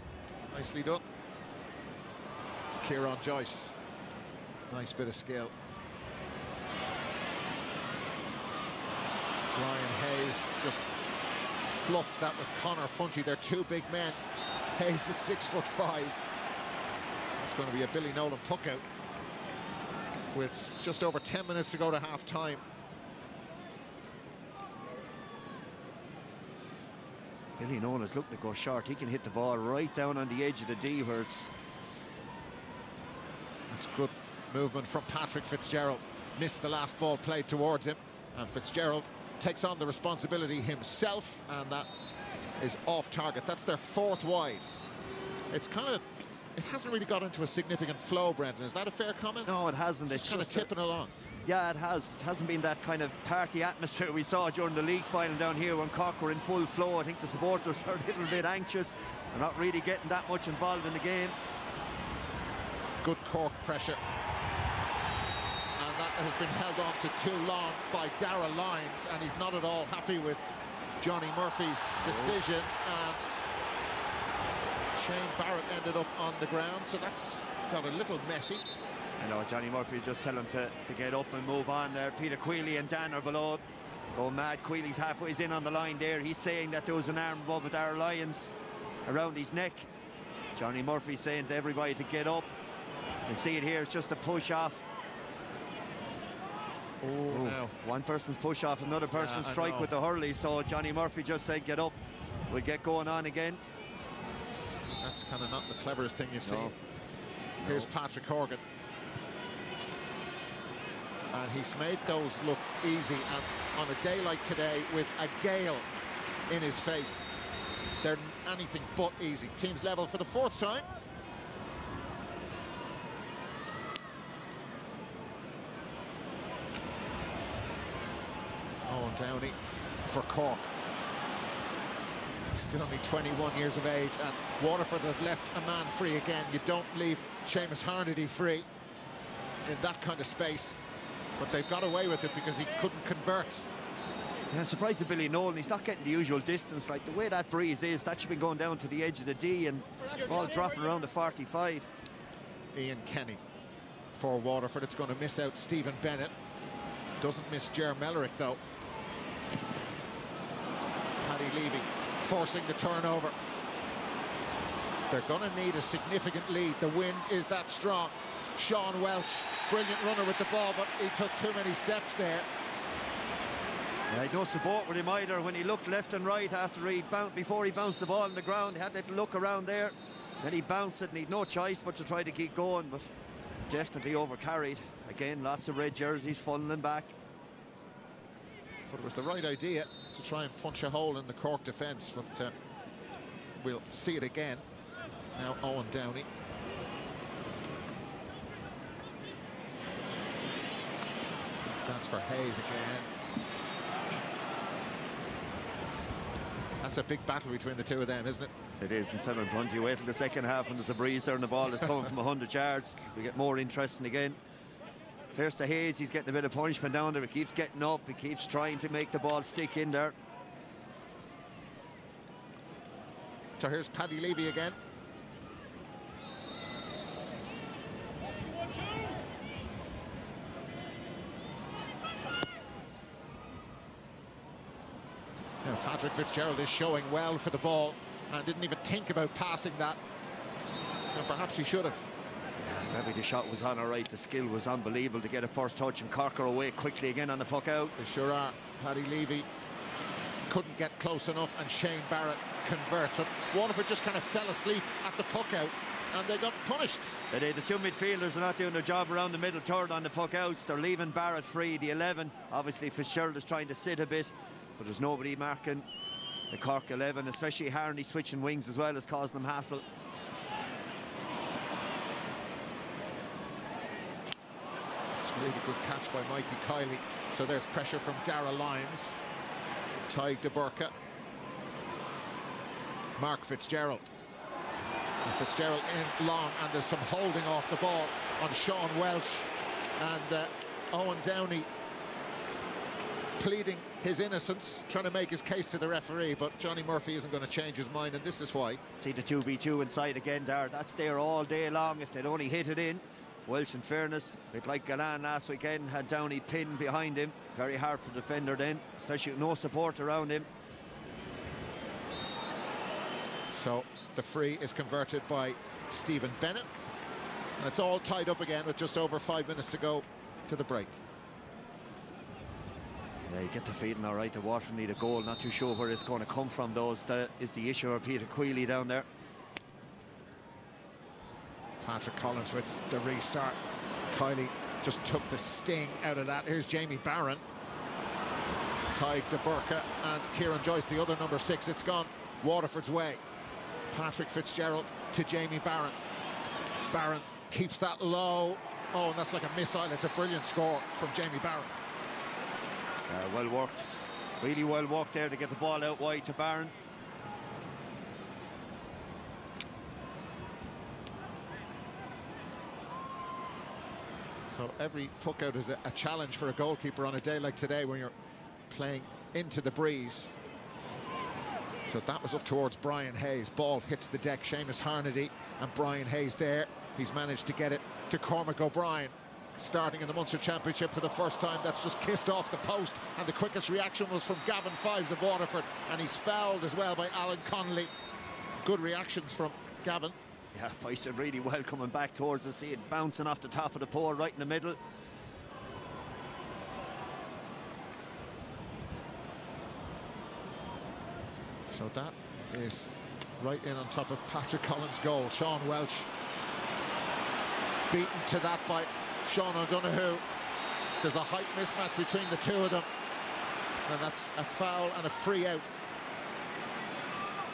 Nicely done. Kieran Joyce. Nice bit of skill. Brian Hayes just fluffed that with Conor Punty. They're 2 big men. Hayes is 6'5". It's going to be a Billy Nolan puck out with just over 10 minutes to go to half time. Billy Nolan's looking to go short. He can hit the ball right down on the edge of the D where it's... That's good movement from Patrick Fitzgerald. Missed the last ball played towards him, and Fitzgerald takes on the responsibility himself, and that is off target. That's their 4th wide. It's kind of, it hasn't really got into a significant flow, Brendan. Is that a fair comment? No, it hasn't. It's kind of tipping along. Yeah, it has. It hasn't been that kind of party atmosphere we saw during the league final down here when Cork were in full flow. I think the supporters are a little bit anxious. They're not really getting that much involved in the game. Good Cork pressure. And that has been held on to too long by Dara Lyons, and he's not at all happy with Johnny Murphy's decision. And Shane Barrett ended up on the ground, so that's got a little messy. I know Johnny Murphy just tell him to get up and move on there. Peter Queally and Dan are below. Going mad. Quealy's halfway in on the line there. He's saying that there was an arm above with Dara Lyons around his neck. Johnny Murphy saying to everybody to get up. You can see it here. It's just a push off. Oh, no. One person's push off, another person's strike with the hurley. So Johnny Murphy just said get up. We'll get going on again. That's kind of not the cleverest thing you've seen. Here's Patrick Horgan. And he's made those look easy, and on a day like today with a gale in his face, they're anything but easy. Teams level for the 4th time. Owen Downey for Cork. He's still only 21 years of age, and Waterford have left a man free again. You don't leave Seamus Harnedy free in that kind of space. But they've got away with it because he couldn't convert. Yeah, surprised to Billy Nolan, he's not getting the usual distance. Like the way that breeze is, that should be going down to the edge of the D and ball dropping around the 45. Ian Kenny for Waterford. It's going to miss out Stephen Bennett. Doesn't miss Ger Mellerick though. Paddy Levy forcing the turnover. They're going to need a significant lead. The wind is that strong. Sean Welch, brilliant runner with the ball, but he took too many steps there. Yeah, he'd no support with him either. When he looked left and right before he bounced the ball on the ground, he had that look around there. Then he bounced it and he'd no choice but to try to keep going, but definitely overcarried. Again, lots of red jerseys funneling back. But it was the right idea to try and punch a hole in the Cork defence, but we'll see it again. Now Owen Downey. That's for Hayes again. That's a big battle between the two of them, isn't it? It is, and 7-20. You wait till the second half when there's a breeze there and the ball is coming from 100 yards. We get more interesting again. First to Hayes, he's getting a bit of punishment down there. He keeps getting up, he keeps trying to make the ball stick in there. So here's Paddy Levy again. Now Patrick Fitzgerald is showing well for the ball and didn't even think about passing that. And perhaps he should have. Yeah, maybe the shot was on all right. The skill was unbelievable to get a first touch, and Cork are away quickly again on the puck out. They sure are. Paddy Levy couldn't get close enough, and Shane Barrett converts. But Waterford just kind of fell asleep at the puck out, and they got punished. The two midfielders are not doing their job around the middle third on the puck outs. They're leaving Barrett free, the 11. Obviously Fitzgerald is trying to sit a bit, but there's nobody marking the Cork 11, especially Harney switching wings as well, is causing them hassle. It's a really good catch by Mikey Kiley. So there's pressure from Dara Lyons. Tyg de Burka. Mark Fitzgerald. And Fitzgerald in long, and there's some holding off the ball on Sean Welch. And Owen Downey pleading his innocence, trying to make his case to the referee, but Johnny Murphy isn't going to change his mind, and this is why. See the 2v2 inside again there. That's there all day long if they'd only hit it in. Welch, in fairness, a bit like Galan last weekend, had Downey pinned behind him. Very hard for the defender then, especially with no support around him. So the free is converted by Stephen Bennett, and it's all tied up again with just over 5 minutes to go to the break. Yeah, you get the feeling all right that Waterford need a goal. Not too sure where it's going to come from, though, is the issue of Peter Queally down there. Patrick Collins with the restart. Kiley just took the sting out of that. Here's Jamie Barron. Tyg de Burka and Kieran Joyce, the other number 6. It's gone Waterford's way. Patrick Fitzgerald to Jamie Barron. Barron keeps that low. Oh, and that's like a missile. It's a brilliant score from Jamie Barron. Well worked. Really well worked there to get the ball out wide to Barron. So every puck out is a challenge for a goalkeeper on a day like today when you're playing into the breeze. So that was up towards Brian Hayes. Ball hits the deck. Seamus Harnedy and Brian Hayes there. He's managed to get it to Cormac O'Brien. Starting in the Munster Championship for the first time, that's just kissed off the post, and the quickest reaction was from Gavin Fives of Waterford, and he's fouled as well by Alan Connolly. Good reactions from Gavin. Yeah, Fives did really well coming back towards us. See it bouncing off the top of the pole right in the middle. So that is right in on top of Patrick Collins' goal. Sean Welch beaten to that by Sean O'Donoghue. There's a height mismatch between the two of them, and that's a foul and a free out.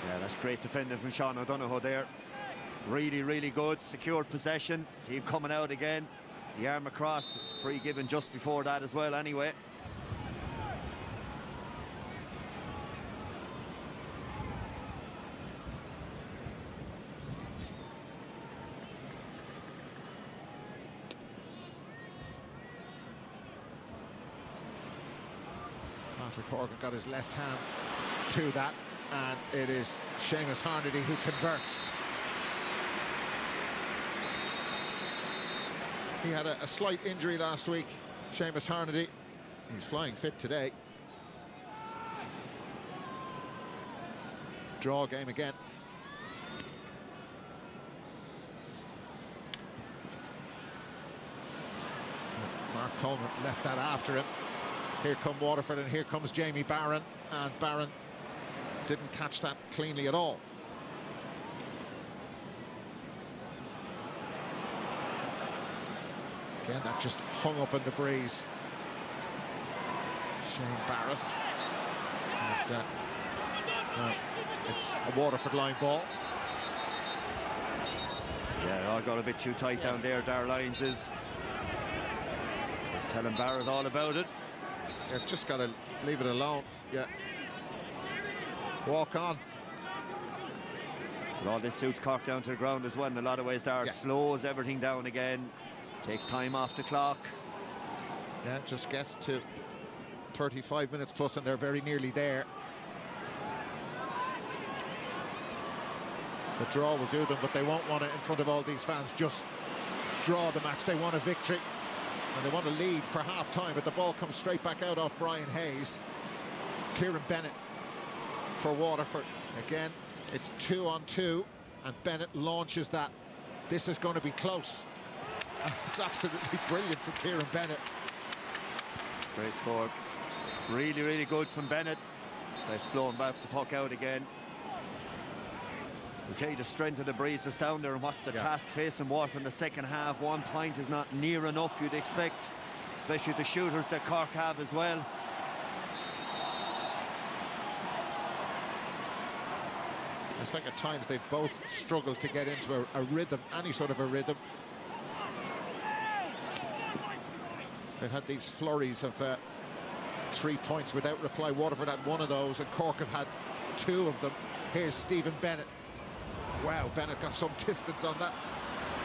Yeah, that's great defending from Sean O'Donoghue there. Really, really good. Secured possession. See him coming out again. The arm across. Free given just before that as well anyway. Patrick Horgan got his left hand to that, and it is Seamus Harnedy who converts. He had a slight injury last week, Seamus Harnedy. He's flying fit today. Draw game again. Mark Coleman left that after him. Here come Waterford, and here comes Jamie Barron, and Barron didn't catch that cleanly at all. Again, that just hung up in the breeze. Shane Barrett. And, it's a Waterford line ball. Yeah, all got a bit too tight down there, Darragh Lyons is. Just telling Barrett all about it. Yeah, just got to leave it alone. Yeah. Walk on. But all this suits Cork down to the ground as well in a lot of ways. Darragh slows everything down again. Takes time off the clock. Yeah, just gets to 35 minutes plus, and they're very nearly there. The draw will do them, but they won't want it in front of all these fans. Just draw the match. They want a victory, and they want to lead for half-time, but the ball comes straight back out off Brian Hayes. Kieran Bennett for Waterford. Again, it's 2-on-2, and Bennett launches that. This is going to be close. It's absolutely brilliant from Kieran Bennett. Great score. Really, really good from Bennett. Nice blowing back the puck out again. We'll tell you the strength of the breeze that's down there, and what's the task facing Waterford in the second half. 1 point is not near enough, you'd expect, especially the shooters that Cork have as well. It's like at times they've both struggled to get into a rhythm, any sort of a rhythm. They've had these flurries of 3 points without reply. Waterford had one of those, and Cork have had 2 of them. Here's Stephen Bennett. Wow, Bennett got some distance on that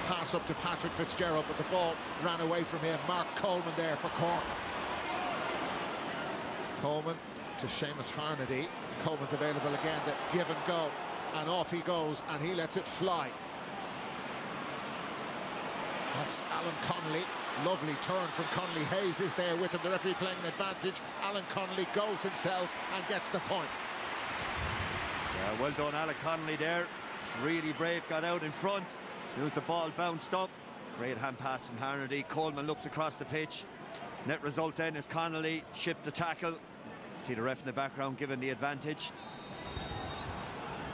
pass up to Patrick Fitzgerald, but the ball ran away from him. Mark Coleman there for Cork. Coleman to Seamus Harnedy. Coleman's available again, the give and go, and off he goes, and he lets it fly. That's Alan Connolly. Lovely turn from Connolly. Hayes is there with him. The referee playing an advantage. Alan Connolly goes himself and gets the point. Yeah, well done, Alan Connolly there. Really brave, got out in front. As the ball bounced up. Great hand pass from Harnedy. Coleman looks across the pitch. Net result then is Connolly shipped the tackle. See the ref in the background giving the advantage.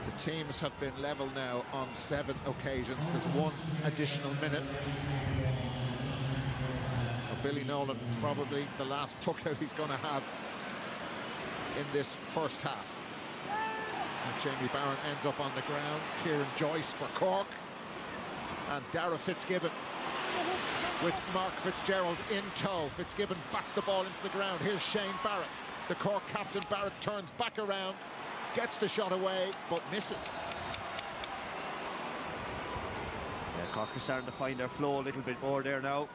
The teams have been level now on 7 occasions. There's 1 additional minute. So Billy Nolan, probably the last puck out he's going to have in this first half. And Jamie Barron ends up on the ground. Kieran Joyce for Cork. And Darragh Fitzgibbon with Mark Fitzgerald in tow. Fitzgibbon bats the ball into the ground. Here's Shane Barrett. The Cork captain. Barrett turns back around, gets the shot away, but misses. Yeah, Cork are starting to find their flow a little bit more there now.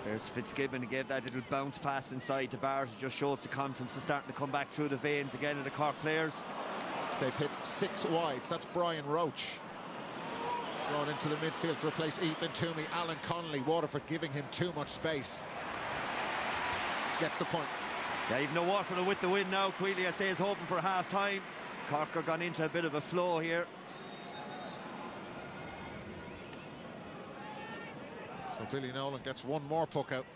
There's Fitzgibbon, gave that little bounce pass inside to Barrett. It just shows the confidence is starting to come back through the veins again of the Cork players. They've hit 6 wides. That's Brian Roach. Brought into the midfield to replace Ethan Toomey. Alan Connolly, Waterford giving him too much space. Gets the point. Yeah, even though Waterford are with the win now, Queally, I say, is hoping for half-time. Cork are gone into a bit of a flow here. So Billy Nolan gets 1 more puck out.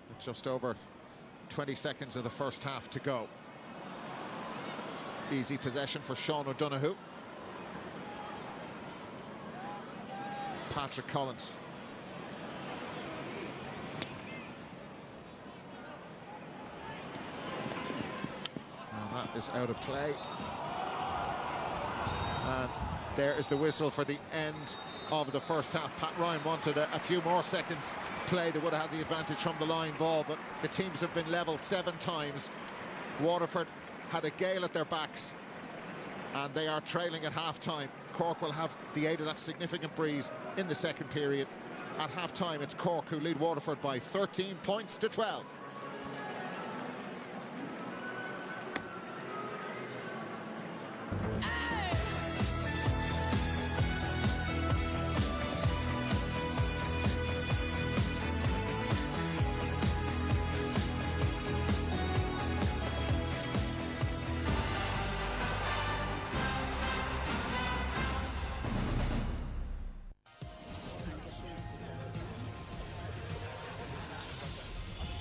With just over 20 seconds of the first half to go. Easy possession for Sean O'Donoghue. Patrick Collins. And that is out of play. And there is the whistle for the end of the first half. Pat Ryan wanted a few more seconds play. They would have had the advantage from the line ball, but the teams have been level 7 times. Waterford had a gale at their backs, and they are trailing at half-time. Cork will have the aid of that significant breeze in the second period. At half-time, it's Cork who lead Waterford by 13 points to 12.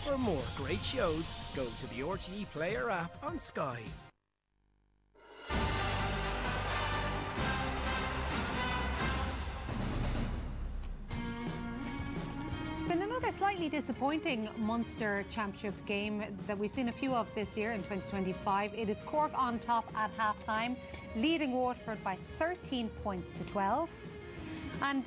For more great shows, go to the RTE Player app on Sky. It's been another slightly disappointing Munster Championship game that we've seen a few of this year in 2025. It is Cork on top at half-time, leading Waterford by 13 points to 12. And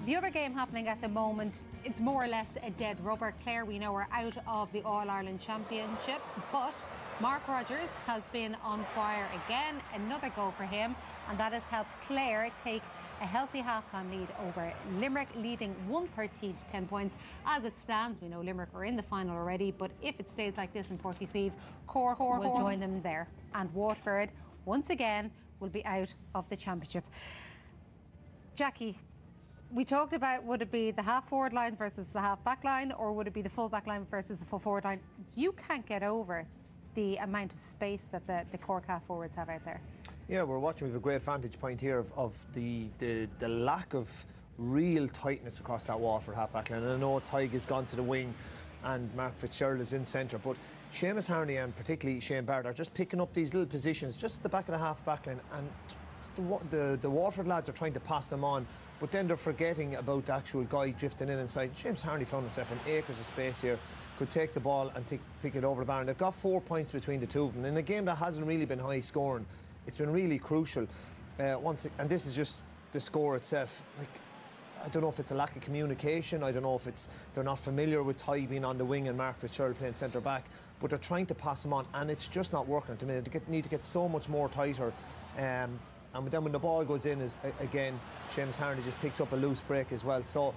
the other game happening at the moment, it's more or less a dead rubber. Clare, we know, are out of the All-Ireland Championship, but Mark Rogers has been on fire again. Another goal for him, and that has helped Clare take a healthy half-time lead over Limerick, leading 113 to 10 points. As it stands, we know Limerick are in the final already, but if it stays like this in Páirc, Cork will join them there. And Waterford, once again, will be out of the championship. Jackie, we talked about, would it be the half-forward line versus the half-back line, or would it be the full-back line versus the full-forward line? You can't get over the amount of space that the Cork half-forwards have out there. Yeah, we're watching. We have a great vantage point here of the lack of real tightness across that Waterford half-back line. And I know Tig has gone to the wing and Mark Fitzgerald is in centre, but Seamus Harney and particularly Shane Barrett are just picking up these little positions just at the back of the half-back line, and the Waterford lads are trying to pass them on, but then they're forgetting about the actual guy drifting in inside. James Harney found himself in acres of space here, could take the ball and pick it over the bar. And they've got 4 points between the two of them. In a game that hasn't really been high scoring, it's been really crucial. And this is just the score itself. Like, I don't know if it's a lack of communication. I don't know if it's they're not familiar with Ty being on the wing and Mark Fitzgerald playing centre back. But they're trying to pass them on, and it's just not working at the minute. They need to get so much more tighter. And then when the ball goes in, again, Seamus Harney just picks up a loose break as well. So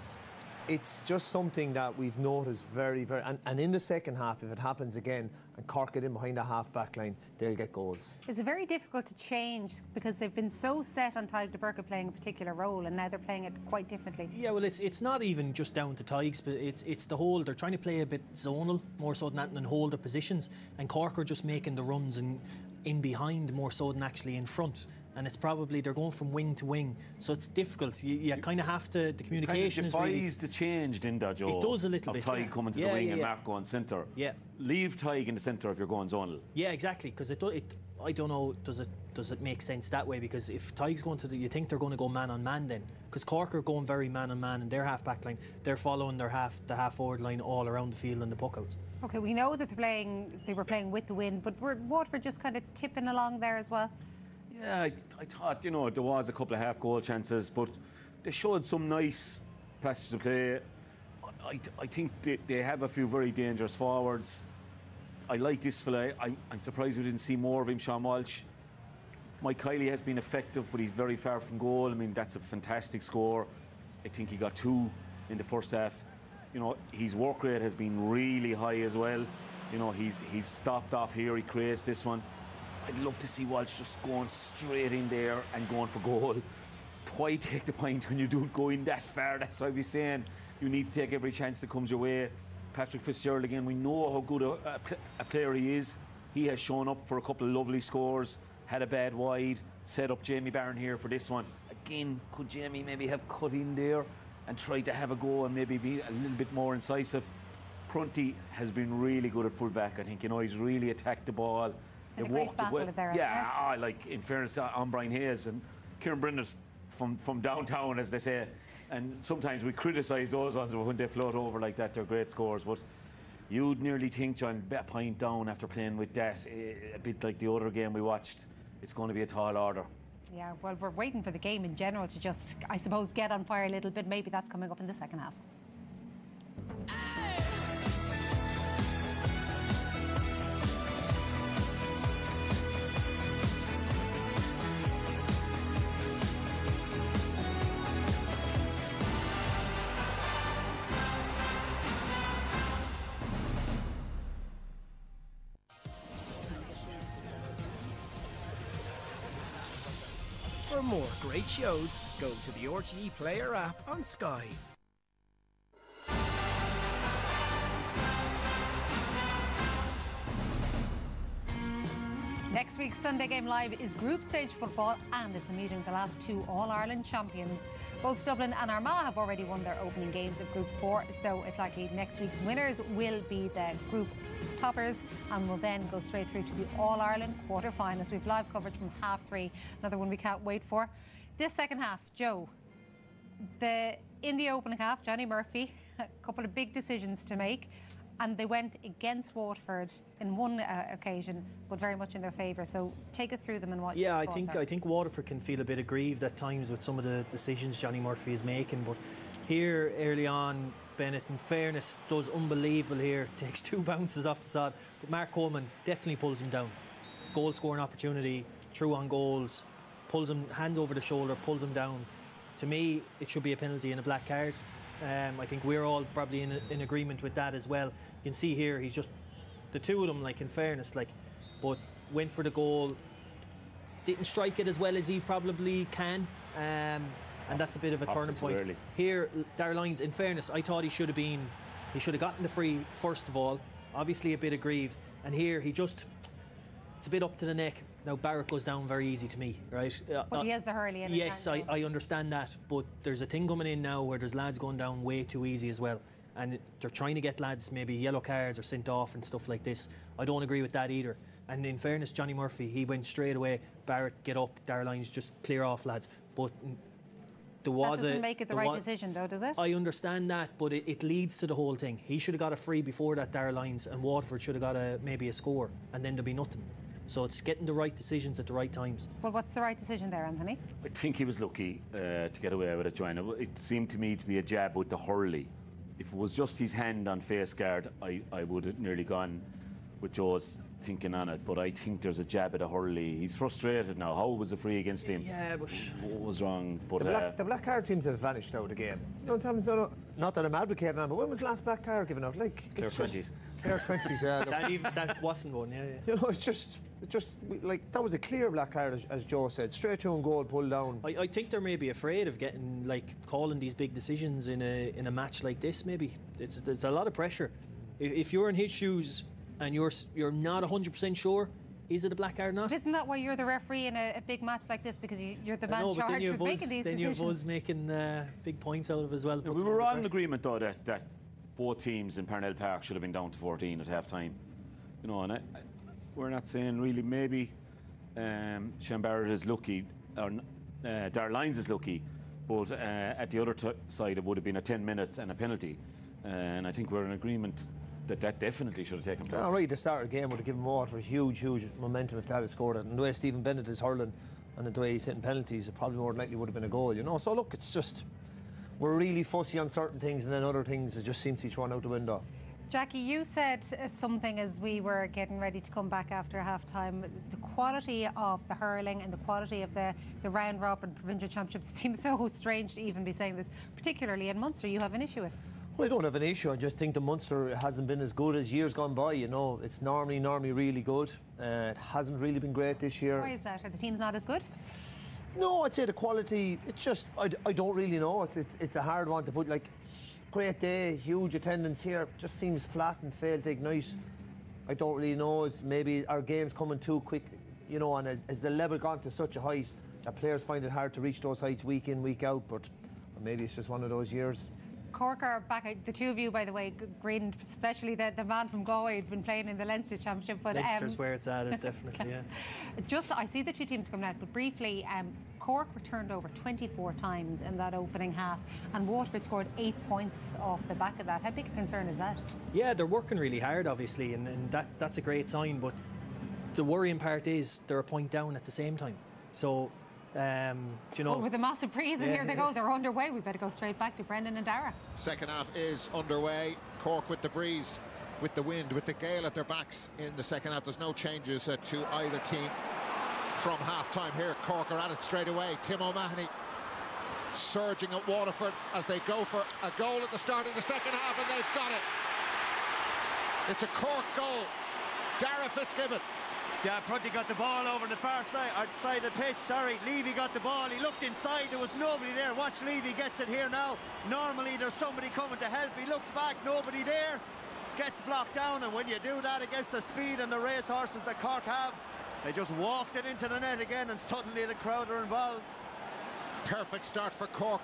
it's just something that we've noticed very, very... And in the second half, if it happens again, and Cork get in behind the half-back line, they'll get goals. It's very difficult to change because they've been so set on Tadhg de Búrca playing a particular role, and now they're playing it quite differently. Yeah, well, it's not even just down to Tadhg's, but it's the whole... They're trying to play a bit zonal, more so than that, and hold their positions. And Cork are just making the runs in behind more so than actually in front. And it's probably they're going from wing to wing, so it's difficult. You kind of have to. The communication kind of defies the change, didn't it, Joe? It does a little bit. Of Tadhg coming to the wing and Mark going centre. Yeah. Leave Tadhg in the centre if you're going zonal. Yeah, exactly. Because I don't know. Does it make sense that way? Because if Tadhg's going to, you think they're going to go man on man then? Because Cork are going very man on man in their half back line. They're following the half forward line all around the field and the puckouts. Okay, we know that they were playing with the wind, but were Waterford just kind of tipping along there as well? Yeah, I thought, there was a couple of half-goal chances, but they showed some nice passages of play. I think they have a few very dangerous forwards. I like this fella. I'm surprised we didn't see more of him, Sean Walsh. Mike Kiley has been effective, but he's very far from goal. I mean, that's a fantastic score. I think he got 2 in the first half. His work rate has been really high as well. He's stopped off here. He creates this one. I'd love to see Walsh just going straight in there and going for goal. Why take the point when you don't go in that far? That's what I'd be saying. You need to take every chance that comes your way. Patrick Fitzgerald, again, we know how good a player he is. He has shown up for a couple of lovely scores, had a bad wide, set up Jamie Barron here for this one. Again, could Jamie maybe have cut in there and tried to have a go and maybe be a little bit more incisive? Prunty has been really good at full-back, I think. He's really attacked the ball. And a great battle there. Yeah, in fairness on Brian Hayes and Kieran Brendan's from downtown, as they say. And sometimes we criticise those ones when they float over like that. They're great scores, but you'd nearly think, John, a point down after playing with that, a bit like the other game we watched, it's going to be a tall order. Yeah, well, we're waiting for the game in general to just, I suppose, get on fire a little bit. Maybe that's coming up in the second half. more great shows, go to the RTE Player app on Sky. Next week's Sunday Game Live is group stage football, and it's a meeting of the last two All-Ireland champions. Both Dublin and Armagh have already won their opening games of Group 4, so it's likely next week's winners will be the group toppers and will then go straight through to the All-Ireland quarter-finals. We've live coverage from 3:30, another one we can't wait for. This second half, Joe, in the opening half, Johnny Murphy, a couple of big decisions to make. And they went against Waterford in one occasion, but very much in their favour. So take us through them and what. Yeah, I think Waterford can feel a bit aggrieved at times with some of the decisions Johnny Murphy is making. But here early on, Bennett, in fairness, does unbelievable here. Takes 2 bounces off the side, but Mark Coleman definitely pulls him down. Goal scoring opportunity, through on goals, pulls him hand over the shoulder, pulls him down. To me, it should be a penalty and a black card. I think we're all probably in agreement with that as well. You can see here, he's just, the two of them, like, in fairness, like, but went for the goal, didn't strike it as well as he probably can, and that's a bit of a turning point. Early. Here, Darragh Lyons, in fairness, I thought he should have gotten the free first of all, obviously a bit aggrieved, and here he just, it's a bit up to the neck. Now, Páirc goes down very easy to me, right? But he has the hurley in it. Yes, I understand that, but there's a thing coming in now where there's lads going down way too easy as well. And they're trying to get lads maybe yellow cards or sent off and stuff like this. I don't agree with that either. And in fairness, Johnny Murphy, he went straight away. Páirc, get up. Darragh Lyons, just clear off, lads. But there was that doesn't make it the right decision, though, does it? I understand that, but it leads to the whole thing. He should have got a free before that, Darragh Lyons, and Waterford should have got maybe a score, and then there'd be nothing. So it's getting the right decisions at the right times. Well, what's the right decision there, Anthony? I think he was lucky to get away with it, Joanna. It seemed to me to be a jab with the hurley. If it was just his hand on face guard, I would have nearly gone with Joe's thinking on it. But I think there's a jab at a hurley. He's frustrated now. How was the free against him? Yeah, but what was wrong? But the black card seems to have vanished out of the game. You know, not that I'm advocating on, but when was the last black card given out? Like Clare 20s. Clare 20s, yeah. that wasn't one, yeah. You know, it's just like that was a clear black card, as Joe said, straight to and goal, pulled down. I think they're maybe afraid of getting, like, calling these big decisions in a match like this. Maybe it's a lot of pressure. If you're in his shoes and you're not 100% sure, is it a black card or not? But isn't that why you're the referee in a big match like this? Because you're the man charged with making these decisions. Then you have us making big points out of it as well. Yeah, we were all in agreement, though, that both teams in Parnell Park should have been down to 14 at half-time. You know, and we're not saying really maybe Sean Barrett is lucky, or Darragh Lyons is lucky, but at the other side it would have been a 10 minutes and a penalty. And I think we're in agreement that definitely should have taken place. Right, the start of the game would have given Waterford huge momentum if they had scored it. And the way Stephen Bennett is hurling and the way he's hitting penalties, it probably more than likely would have been a goal, you know. So look, it's just, we're really fussy on certain things, and then other things, it just seems to be thrown out the window. Jackie, you said something as we were getting ready to come back after half-time. The quality of the hurling and the quality of the round-robin provincial championships seems so strange to even be saying this, particularly in Munster. You have an issue with? Well, I don't have an issue. I just think the Munster hasn't been as good as years gone by, you know. It's normally really good. It hasn't really been great this year. Why is that? Are the teams not as good? No, I'd say the quality, it's just, I don't really know. It's a hard one to put, like, great day, huge attendance here, just seems flat and failed to ignite. I don't really know. It's maybe our game's coming too quick, you know, and as the level gone to such a height that players find it hard to reach those heights week in, week out, but maybe it's just one of those years. Cork are back. The two of you, by the way, Green, especially the man from Galway, had been playing in the Leinster Championship. But Leinster's where it's at, definitely, yeah. I see the two teams coming out, but briefly, Cork were turned over 24 times in that opening half, and Waterford scored 8 points off the back of that. How big a concern is that? Yeah, they're working really hard, obviously, and that's a great sign, but the worrying part is they're a point down at the same time. So, you know, with a massive breeze, and here they go, they're underway. We better go straight back to Brendan and Darragh. Second half is underway. Cork with the breeze, with the wind, with the gale at their backs in the second half. There's no changes to either team from half-time here. Cork are at it straight away. Tim O'Mahony surging at Waterford as they go for a goal at the start of the second half, and they've got it. It's a Cork goal. Darragh Fitzgibbon Yeah, Prunty got the ball over the far side, or side of the pitch, sorry. Levy got the ball, he looked inside, there was nobody there. Watch Levy gets it here now. Normally there's somebody coming to help, he looks back, nobody there. Gets blocked down, and when you do that against the speed and the race horses that Cork have, they just walked it into the net again, and suddenly the crowd are involved. Perfect start for Cork.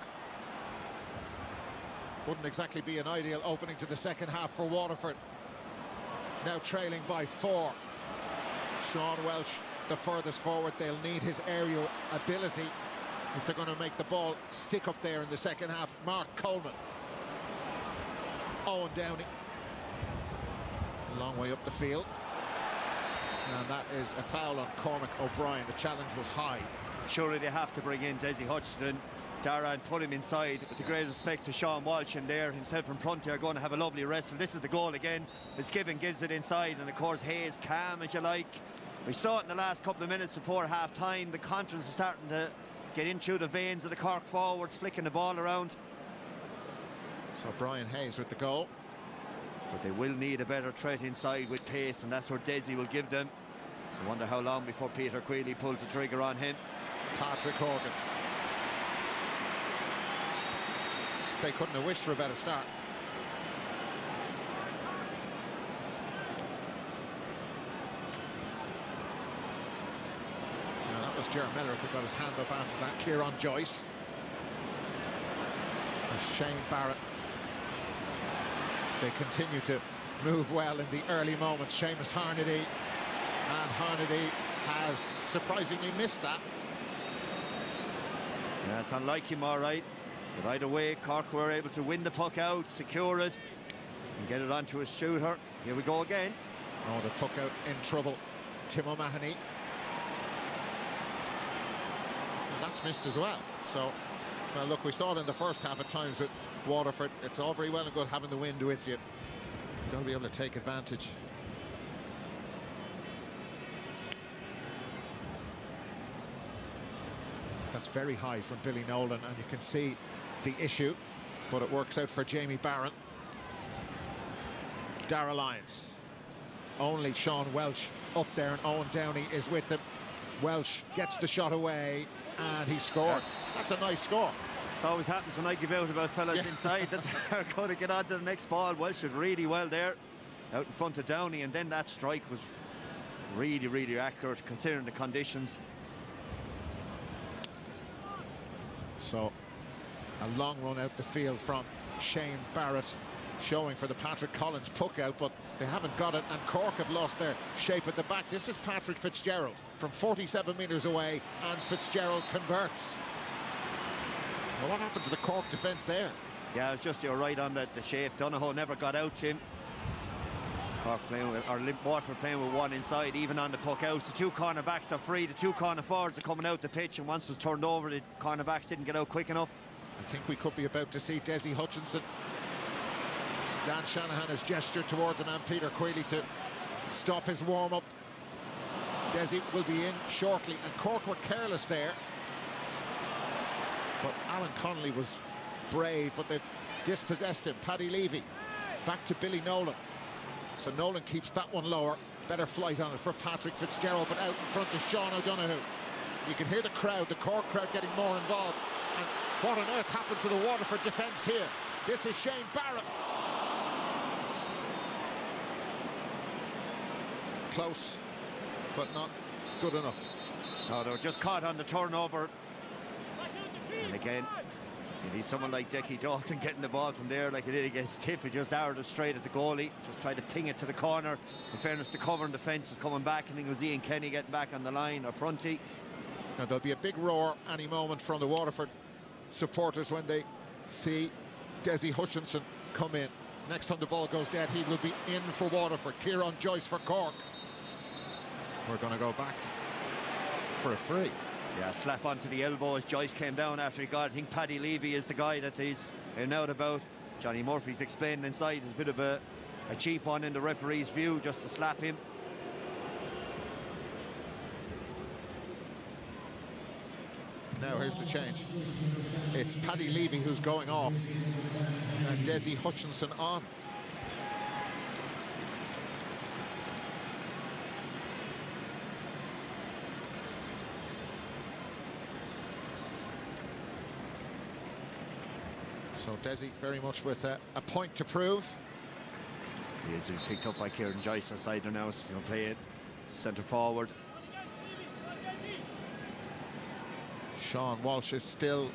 Wouldn't exactly be an ideal opening to the second half for Waterford. Now trailing by 4. Sean Welsh, the furthest forward. They'll need his aerial ability if they're going to make the ball stick up there in the second half. Mark Coleman. Owen Downey. A long way up the field. And that is a foul on Cormac O'Brien. The challenge was high. Surely they have to bring in Desi Hutchinson. Dara, and put him inside. With the great respect to Sean Walsh in there, himself and Prunty are going to have a lovely wrestle. This is the goal again. Fitzgibbon gives it inside, and of course Hayes calm as you like. We saw it in the last couple of minutes before half-time. The confidence is starting to get in through the veins of the Cork forwards, flicking the ball around. So Brian Hayes with the goal. But they will need a better threat inside with pace, and that's what Desi will give them. So I wonder how long before Peter Queally pulls the trigger on him. Patrick Horgan. They couldn't have wished for a better start. Now that was Gerard Mellor who got his hand up after that. Kieran Joyce. And Shane Barrett. They continue to move well in the early moments. Seamus Harnedy. And Harnedy has surprisingly missed that. Yeah, it's unlike him, all right. But either way, Cork were able to win the puck out, secure it, and get it onto a shooter. Here we go again. Oh, the puck out in trouble. Tim O'Mahony. And that's missed as well. So, well, look, we saw it in the first half at times with Waterford. It's all very well and good having the wind with you. You've got to be able to take advantage. That's very high from Billy Nolan, and you can see the issue, but it works out for Jamie Barron. Dara Lyons. Only Sean Welsh up there, and Owen Downey is with them. Welsh gets the shot away, and he scored. That's a nice score. It always happens when I give out about fellas inside that they're going to get on to the next ball. Welsh did really well there, out in front of Downey, and then that strike was really, really accurate considering the conditions. So a long run out the field from Shane Barrett, showing for the Patrick Collins puck out, but they haven't got it, and Cork have lost their shape at the back. This is Patrick Fitzgerald from 47 metres away, and Fitzgerald converts. Well, what happened to the Cork defence there? Yeah, it's just you're right on the shape. Donohoe never got out to him. Cork playing with, or Waterford playing with one inside, even on the puck out. The two cornerbacks are free, the two corner forwards are coming out the pitch, and once it was turned over, the cornerbacks didn't get out quick enough. I think we could be about to see Desi Hutchinson. Dan Shanahan has gestured towards him and Peter Queally to stop his warm-up. Desi will be in shortly, and Cork were careless there. But Alan Connolly was brave, but they've dispossessed him. Paddy Levy back to Billy Nolan. So Nolan keeps that one lower. Better flight on it for Patrick Fitzgerald, but out in front of Sean O'Donoghue. You can hear the crowd, the Cork crowd, getting more involved. And what on earth happened to the Waterford defence here? This is Shane Barrett. Close, but not good enough. No, they were just caught on the turnover. And again, you need someone like Decky Dalton getting the ball from there like he did against Tip. He just arrowed it straight at the goalie, just tried to ping it to the corner. In fairness, the cover and defence was coming back. I think it was Ian Kenny getting back on the line, or Prunty. Now there'll be a big roar any moment from the Waterford supporters when they see Desi Hutchinson come in. Next time the ball goes dead, he will be in for Waterford. Kieran Joyce for Cork. We're going to go back for a free. Yeah, slap onto the elbow as Joyce came down after he got it. I think Paddy Levy is the guy that he's in out about. Johnny Murphy's explaining inside. It's a bit of a cheap one in the referee's view, just to slap him. Now here's the change. It's Paddy Levy who's going off, and Desi Hutchinson on. So Desi very much with a point to prove. He is picked up by Kieran Joyce aside there now, so he'll play it centre forward. Sean Walsh is still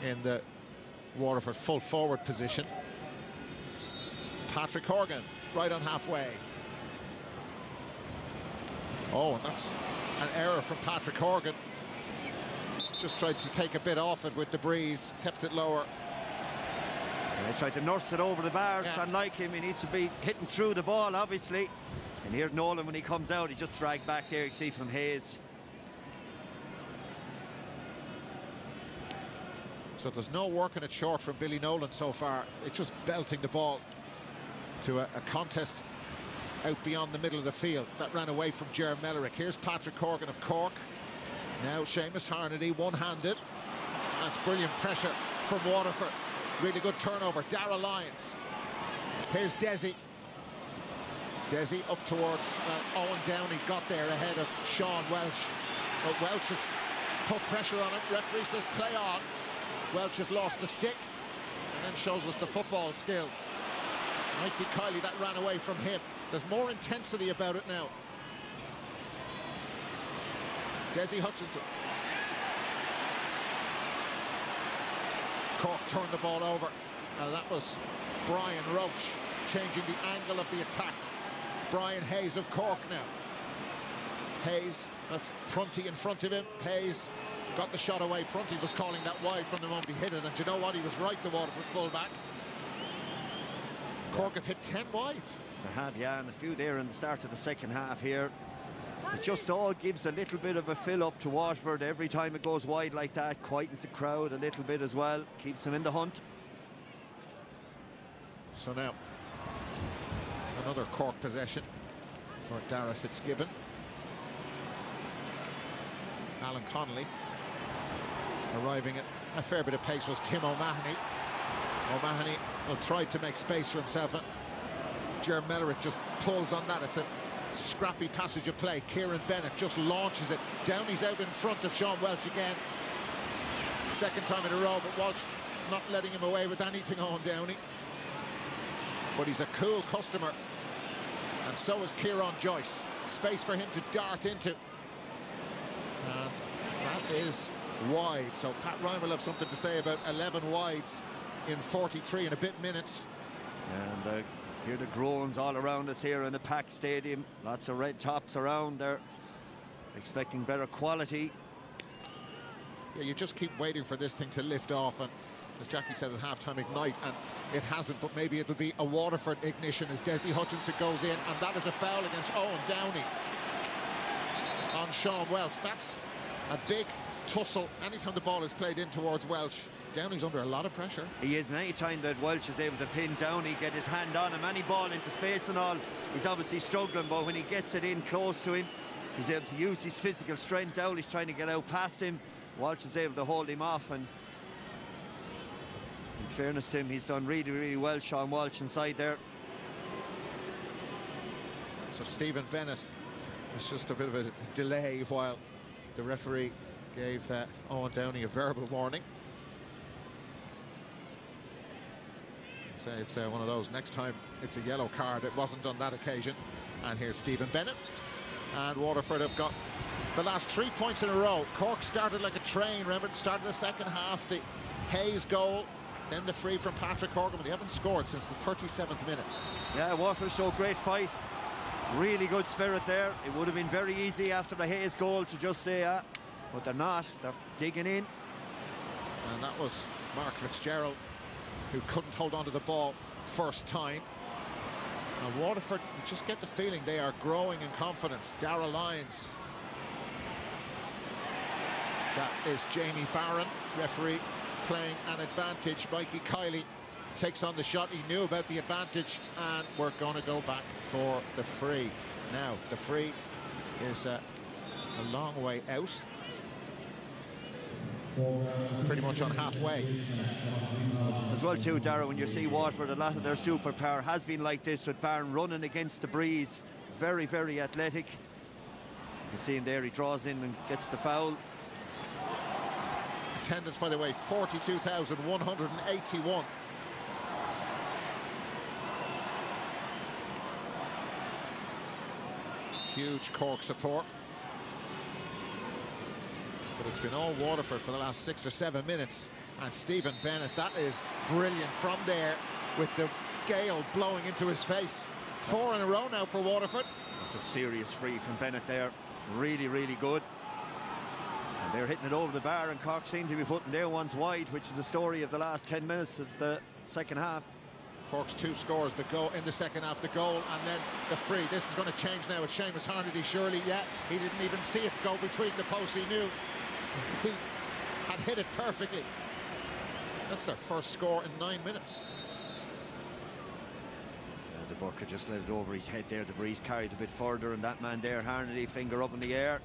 in the Waterford full forward position. Patrick Horgan right on halfway. Oh, and that's an error from Patrick Horgan. Just tried to take a bit off it with the breeze, kept it lower. And they tried to nurse it over the bars, and like him, he needs to be hitting through the ball, obviously. And here's Nolan when he comes out, he just dragged back there, you see, from Hayes. So there's no working it short from Billy Nolan so far. It's just belting the ball to a contest out beyond the middle of the field. That ran away from Ger Mellerick. Here's Patrick Horgan of Cork. Now Seamus Harnedy, one-handed. That's brilliant pressure from Waterford. Really good turnover. Dara Lyons. Here's Desi. Desi up towards Owen Downey. Got there ahead of Sean Welsh. But Welsh has put pressure on him. Referee says play on. Welsh has lost the stick and then shows us the football skills. Mikey Kiley, that ran away from him. There's more intensity about it now. Desi Hutchinson. Cork turned the ball over. Now that was Brian Roach changing the angle of the attack. Brian Hayes of Cork now. Hayes, that's Prunty in front of him. Hayes got the shot away. Prunty was calling that wide from the moment he hit it, and you know what? He was right, the Waterford fullback. Cork have hit 10 wide. They have, yeah, and a few there in the start of the second half here. It just all gives a little bit of a fill-up to Waterford. Every time it goes wide like that, quietens the crowd a little bit as well. Keeps them in the hunt. So now, another Cork possession for Dara Fitzgibbon. Alan Connolly arriving at a fair bit of pace was Tim O'Mahony. O'Mahony will try to make space for himself. Ger Mellerick just pulls on that. It's a scrappy passage of play. Kieran Bennett just launches it. Downey's out in front of Sean Welsh again. Second time in a row, but Walsh not letting him away with anything on Downey. But he's a cool customer. And so is Kieran Joyce. Space for him to dart into. And that is wide. So Pat Ryan will have something to say about 11 wides in 43 and a bit minutes. And hear the groans all around us here in the packed stadium. Lots of red tops around there, expecting better quality. Yeah, you just keep waiting for this thing to lift off, and as Jackie said at half-time, ignite, and it hasn't, but maybe it'll be a Waterford ignition as Desi Hutchinson goes in, and that is a foul against Owen Downey on Sean Welsh. That's a big tussle anytime the ball is played in towards Welsh. Downey's under a lot of pressure. He is, and any time that Welsh is able to pin Downey, get his hand on him, any ball into space and all, he's obviously struggling, but when he gets it in close to him, he's able to use his physical strength. Downey's trying to get out past him. Walsh is able to hold him off, and in fairness to him, he's done really, really well, Sean Walsh inside there. So Stephen Bennett, there's just a bit of a delay while the referee gave Owen Downey a verbal warning. It's one of those, next time it's a yellow card. It wasn't on that occasion. And here's Stephen Bennett. And Waterford have got the last 3 points in a row. Cork started like a train, remember, started the second half, the Hayes goal, then the free from Patrick Horgan, but they haven't scored since the 37th minute. Yeah, Waterford showed great fight. Really good spirit there. It would have been very easy after the Hayes goal to just say, but they're not. They're digging in. And that was Mark Fitzgerald, who couldn't hold on to the ball first time. And Waterford, you just get the feeling they are growing in confidence. Dara Lyons. That is Jamie Barron, referee, playing an advantage. Mikey Kiley takes on the shot. He knew about the advantage, and we're going to go back for the free. Now, the free is a long way out. Pretty much on halfway. As well too, Darragh, when you see Waterford, a lot of their superpower has been like this, with Barron running against the breeze. Very, very athletic. You see him there, he draws in and gets the foul. Attendance, by the way, 42,181 Huge Cork support. But it's been all Waterford for the last 6 or 7 minutes. And Stephen Bennett, that is brilliant from there with the gale blowing into his face. 4 in a row now for Waterford. That's a serious free from Bennett there. Really, really good. And they're hitting it over the bar, and Cork seem to be putting their ones wide, which is the story of the last 10 minutes of the second half. Cork's 2 scores, the goal in the second half, the goal and then the free. This is going to change now. It's Seamus Harnedy, surely. Yeah, he didn't even see it go between the posts. He knew he had hit it perfectly. That's their first score in 9 minutes. The Burker just let it over his head there. The breeze carried a bit further, and that man there, Harnedy, finger up in the air.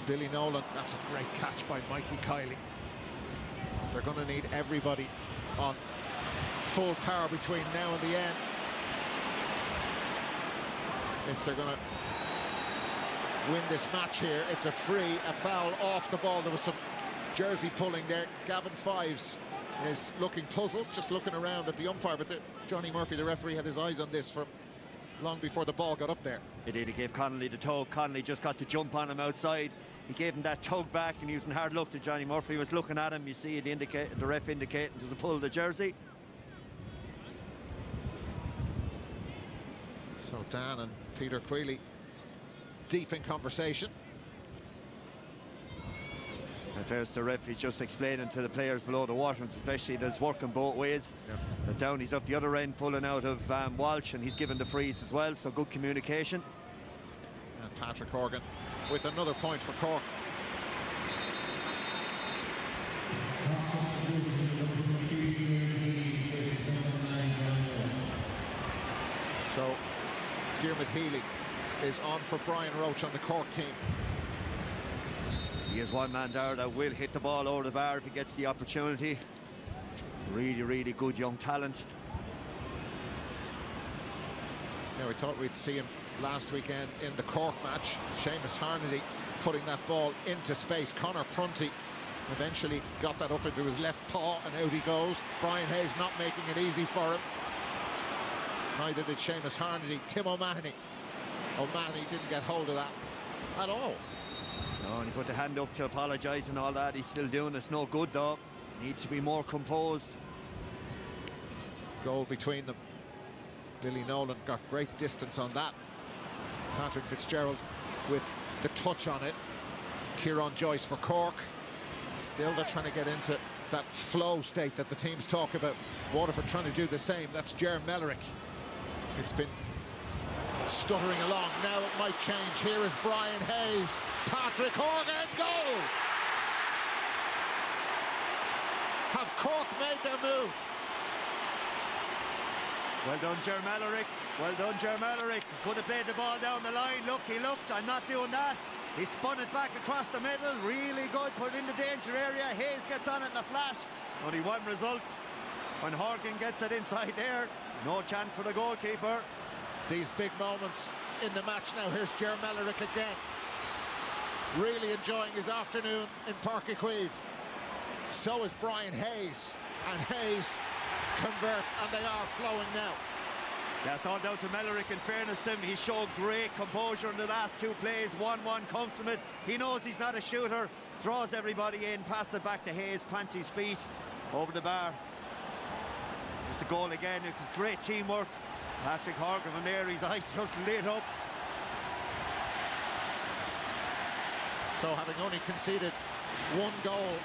Billy Nolan, that's a great catch by Mikey Kiley. They're going to need everybody on full power between now and the end if they're going to win this match here. It's a free, a foul off the ball. There was some jersey pulling there. Gavin Fives is looking puzzled, just looking around at the umpire, but Johnny Murphy, the referee, had his eyes on this for long before the ball got up there. He did. He gave Connolly the tug. Connolly just got to jump on him outside. He gave him that tug back, and he was in hard luck to Johnny Murphy. Was looking at him. You see the ref indicating to pull the jersey. So Dan and Peter Queally deep in conversation. And first, the ref is just explaining to the players below the water, especially that it's working both ways. Yep. And Downey's up the other end, pulling out of Walsh, and he's given the freeze as well, so good communication. And Patrick Horgan with another point for Cork. So Diarmuid Healy is on for Brian Roach on the Cork team. He is one man there that will hit the ball over the bar if he gets the opportunity. Really, really good young talent. Yeah, we thought we'd see him last weekend in the Cork match. Seamus Harnedy putting that ball into space. Conor Prunty eventually got that up into his left paw, and out he goes. Brian Hayes not making it easy for him. Neither did Seamus Harnedy. Tim O'Mahony didn't get hold of that at all. No, and he put the hand up to apologise and all that. He's still doing it. It's no good, though. Needs to be more composed. Goal between them. Billy Nolan got great distance on that. Patrick Fitzgerald with the touch on it. Kieran Joyce for Cork. Still they're trying to get into that flow state that the teams talk about. Waterford trying to do the same. That's Ger Mellerick. It's been stuttering along. Now it might change. Here is Brian Hayes. Patrick Horgan, goal! Have Cork made their move? Well done, Ger Mellerick. Well done, Ger Mellerick. Could have played the ball down the line. Look, he looked. I'm not doing that. He spun it back across the middle. Really good. Put it in the danger area. Hayes gets on it in a flash. Only one result. When Horgan gets it inside there, no chance for the goalkeeper. These big moments in the match now. Here's Ger Mellerick again. Really enjoying his afternoon in Páirc. So is Brian Hayes. And Hayes converts, and they are flowing now. That's all down to Mellerick. In fairness to him, he showed great composure in the last 2 plays. 1-1 consummate. He knows he's not a shooter. Draws everybody in, passes it back to Hayes, plants his feet over the bar. There's the goal again. It was great teamwork. Patrick Horgan from there, his eyes just lit up. So having only conceded 1 goal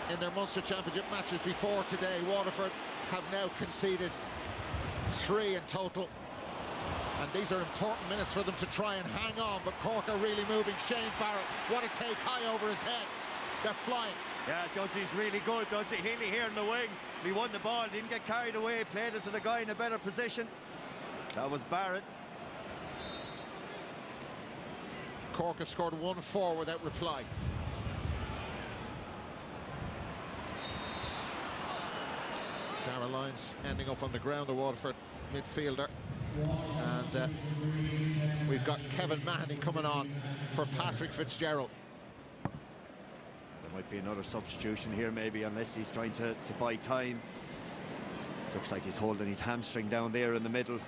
in their Munster Championship matches before today, Waterford have now conceded 3 in total. And these are important minutes for them to try and hang on, but Cork are really moving. Shane Barrett, what a take high over his head. They're flying. Yeah, Dudsey's really good. Dudsey Healy here in the wing. He won the ball, didn't get carried away, played it to the guy in a better position. That was Barrett. Cork have scored 1-4 without reply. Darragh Lyons ending up on the ground, the Waterford midfielder. And we've got Kevin Mahoney coming on for Patrick Fitzgerald. There might be another substitution here maybe, unless he's trying to buy time. Looks like he's holding his hamstring down there in the middle.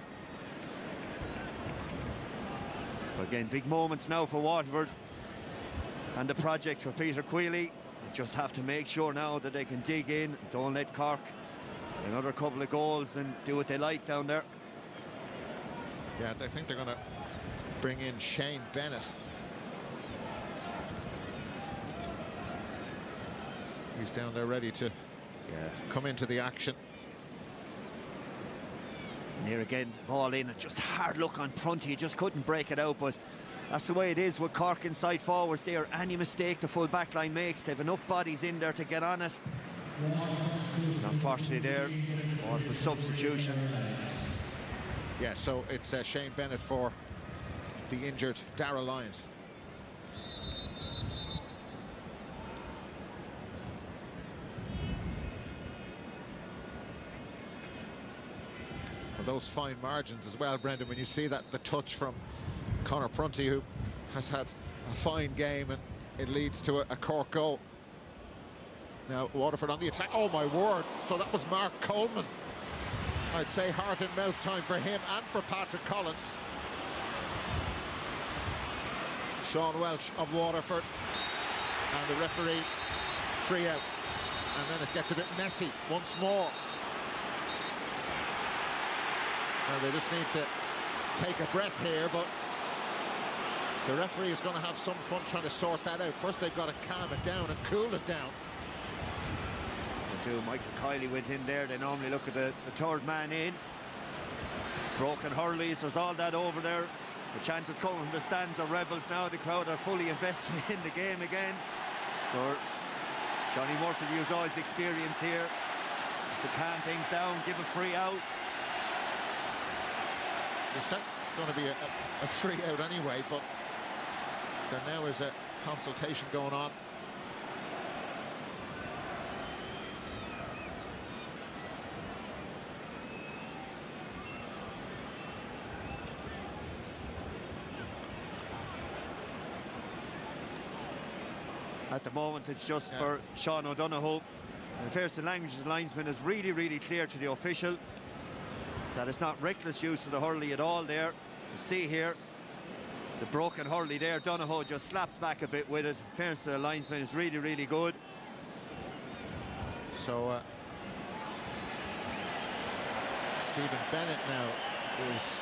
So again, big moments now for Waterford and the project for Peter Queally. They just have to make sure now that they can dig in, don't let Cork get another couple of goals and do what they like down there. Yeah, I think they're going to bring in Shane Bennett. He's down there ready to come into the action. And here again, ball in, just hard look on Prunty, he just couldn't break it out, but that's the way it is with Cork inside forwards there. Any mistake the full back line makes, they've enough bodies in there to get on it. And unfortunately there, or for substitution. Yeah, so it's Shane Bennett for the injured Darragh Lyons. Well, those fine margins as well, Brendan, when you see that, the touch from Conor Prunty, who has had a fine game, and it leads to a Cork goal. Now Waterford on the attack. Oh my word, so that was Mark Coleman. I'd say heart and mouth time for him and for Patrick Collins. Sean Welsh of Waterford, and the referee free out, and then it gets a bit messy once more. Now they just need to take a breath here, but the referee is going to have some fun trying to sort that out. First they've got to calm it down and cool it down. Michael Kiley went in there. They normally look at the third man in. It's broken hurleys, there's all that over there. The chant is coming from the stands of Rebels now. The crowd are fully invested in the game again. So Johnny Murphy used all his experience here just to calm things down, give a free out. It's going to be a free out anyway, but there now is a consultation going on. At the moment, it's just for Sean O'Donoghue. And in fairness to language, the linesman is really, really clear to the official that it's not reckless use of the hurley at all there. You see here, the broken hurley there. Donoghue just slaps back a bit with it. In fairness to the linesman, is really, really good. So Stephen Bennett now is...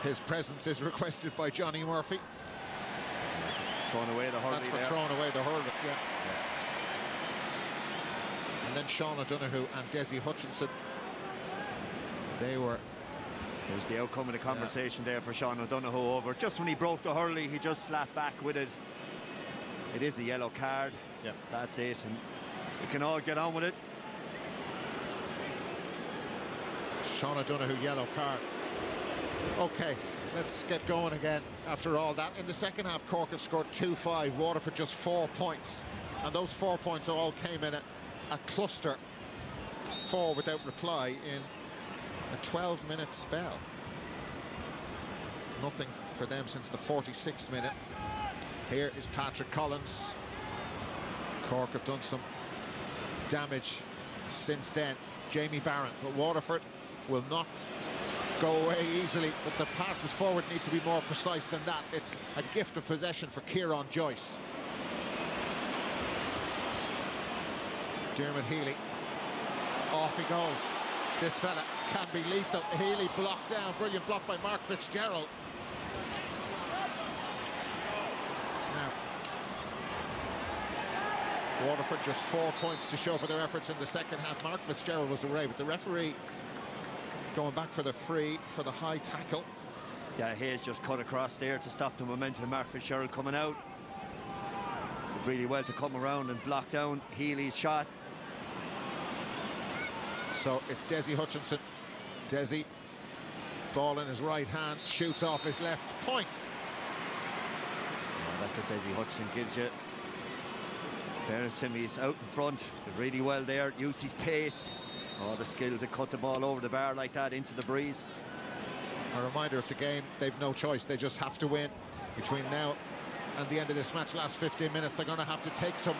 his presence is requested by Johnny Murphy. Thrown away the hurley. That's for there. throwing away the hurley, yeah. And then Sean O'Donoghue and Desi Hutchinson, they were... There's the outcome of the conversation there for Sean O'Donoghue over. Just when he broke the hurley, he just slapped back with it. It is a yellow card. Yeah. That's it. And we can all get on with it. Sean O'Donoghue, yellow card. Okay, let's get going again after all that. In the second half, Cork have scored 2-5, Waterford just 4 points. And those 4 points all came in a cluster, 4 without reply in a 12-minute spell. Nothing for them since the 46th minute. Here is Patrick Collins. Cork have done some damage since then. Jamie Barron, but Waterford will not go away easily, but the passes forward need to be more precise than that. It's a gift of possession for Kieran Joyce. Dermot Healy, off he goes. This fella can be lethal. Healy blocked down, brilliant block by Mark Fitzgerald. Now, Waterford just 4 points to show for their efforts in the second half. Mark Fitzgerald was away, but the referee going back for the free for the high tackle. Yeah, Hayes just cut across there to stop the momentum of Mark Fitzgerald coming out. Did really well to come around and block down Healy's shot. So it's Desi Hutchinson. Desi, ball in his right hand, shoots off his left, point. Yeah, that's what Desi Hutchinson gives you. Fairness to him, he's out in front, did really well there, used his pace. Oh, the skill to cut the ball over the bar like that into the breeze. A reminder, it's a game, they've no choice, they just have to win. Between now and the end of this match, last 15 minutes, they're going to have to take some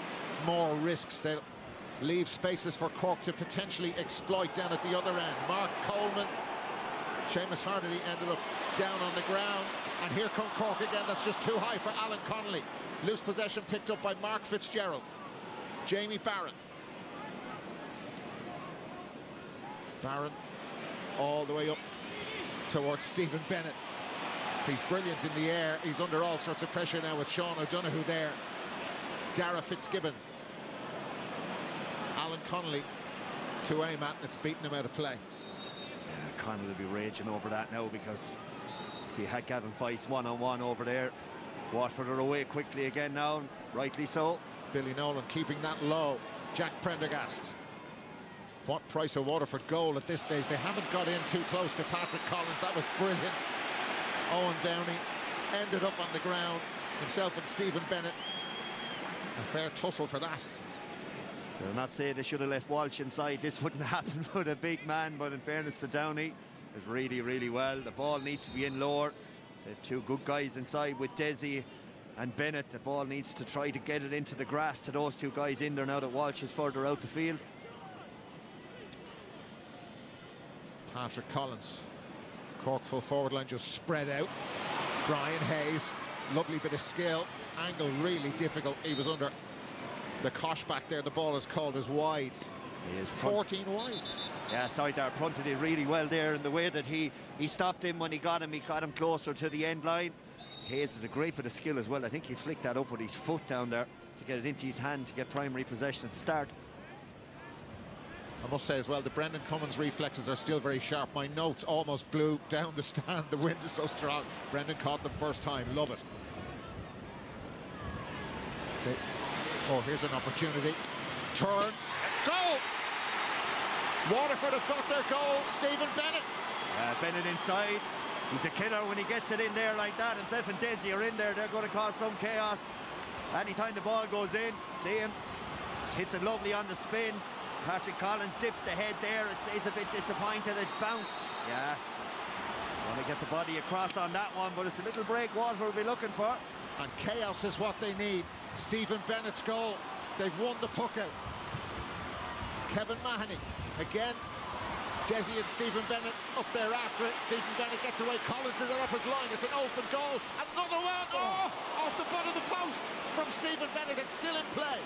more risks. They'll leave spaces for Cork to potentially exploit down at the other end. Mark Coleman Seamus Hardy ended up down on the ground, and here come Cork again. That's just too high for Alan Connolly. Loose possession picked up by Mark Fitzgerald. Jamie Barron. Barron all the way up towards Stephen Bennett. He's brilliant in the air. He's under all sorts of pressure now with Sean O'Donoghue there. Dara Fitzgibbon. Alan Connolly to aim at, and it's beaten him out of play. Yeah, Connolly will be raging over that now, because he had Gavin Feist one-on-one over there. Waterford are away quickly again now, rightly so. Billy Nolan keeping that low. Jack Prendergast. What price a Waterford goal at this stage? They haven't got in too close to Patrick Collins. That was brilliant. Owen Downey ended up on the ground. Himself and Stephen Bennett. A fair tussle for that. They're not saying they should have left Walsh inside. This wouldn't happen with a big man, but in fairness to Downey, it's really, really well. The ball needs to be in lower. They have two good guys inside with Desi and Bennett. The ball needs to try to get it into the grass to those two guys in there now that Walsh is further out the field. Patrick Collins. Cork full forward line just spread out. Brian Hayes, lovely bit of skill. Angle really difficult. He was under the cosh back there. The ball is called as wide. He is 14 wide. Yeah, sorry, there fronted it really well there in the way that he stopped him when he got him closer to the end line. Hayes is a great bit of skill as well. I think he flicked that up with his foot down there to get it into his hand to get primary possession at the start. I must say as well, the Brendan Cummins reflexes are still very sharp. My notes almost blew down the stand. The wind is so strong. Brendan caught them first time. Love it. Oh, here's an opportunity. Turn. Goal! Waterford have got their goal. Stephen Bennett. Bennett inside. He's a killer when he gets it in there like that. Himself and Desi are in there. They're going to cause some chaos. Anytime the ball goes in, see him. Hits it lovely on the spin. Patrick Collins dips the head there. It's a bit disappointed. It bounced. Yeah. Want to get the body across on that one, but it's a little break Waterford will be looking for. And chaos is what they need. Stephen Bennett's goal. They've won the puck out. Kevin Mahoney again. Desi and Stephen Bennett up there after it. Stephen Bennett gets away. Collins is off his line. It's an open goal. Another one. Oh, off the butt of the post from Stephen Bennett. It's still in play.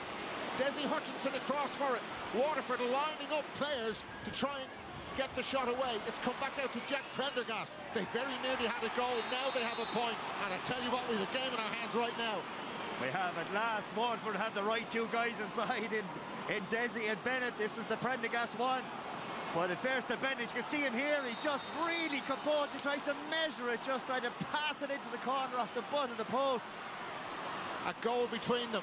Desi Hutchinson across for it. Waterford lining up players to try and get the shot away. It's come back out to Jack Prendergast. They very nearly had a goal. Now they have a point. And I tell you what, we have a game in our hands right now. We have at last. Waterford had the right two guys inside in Desi and Bennett. This is the Prendergast one. But in fairness to Bennett, you can see him here. He just really composed. He tries to measure it, just trying to pass it into the corner off the butt of the post. A goal between them.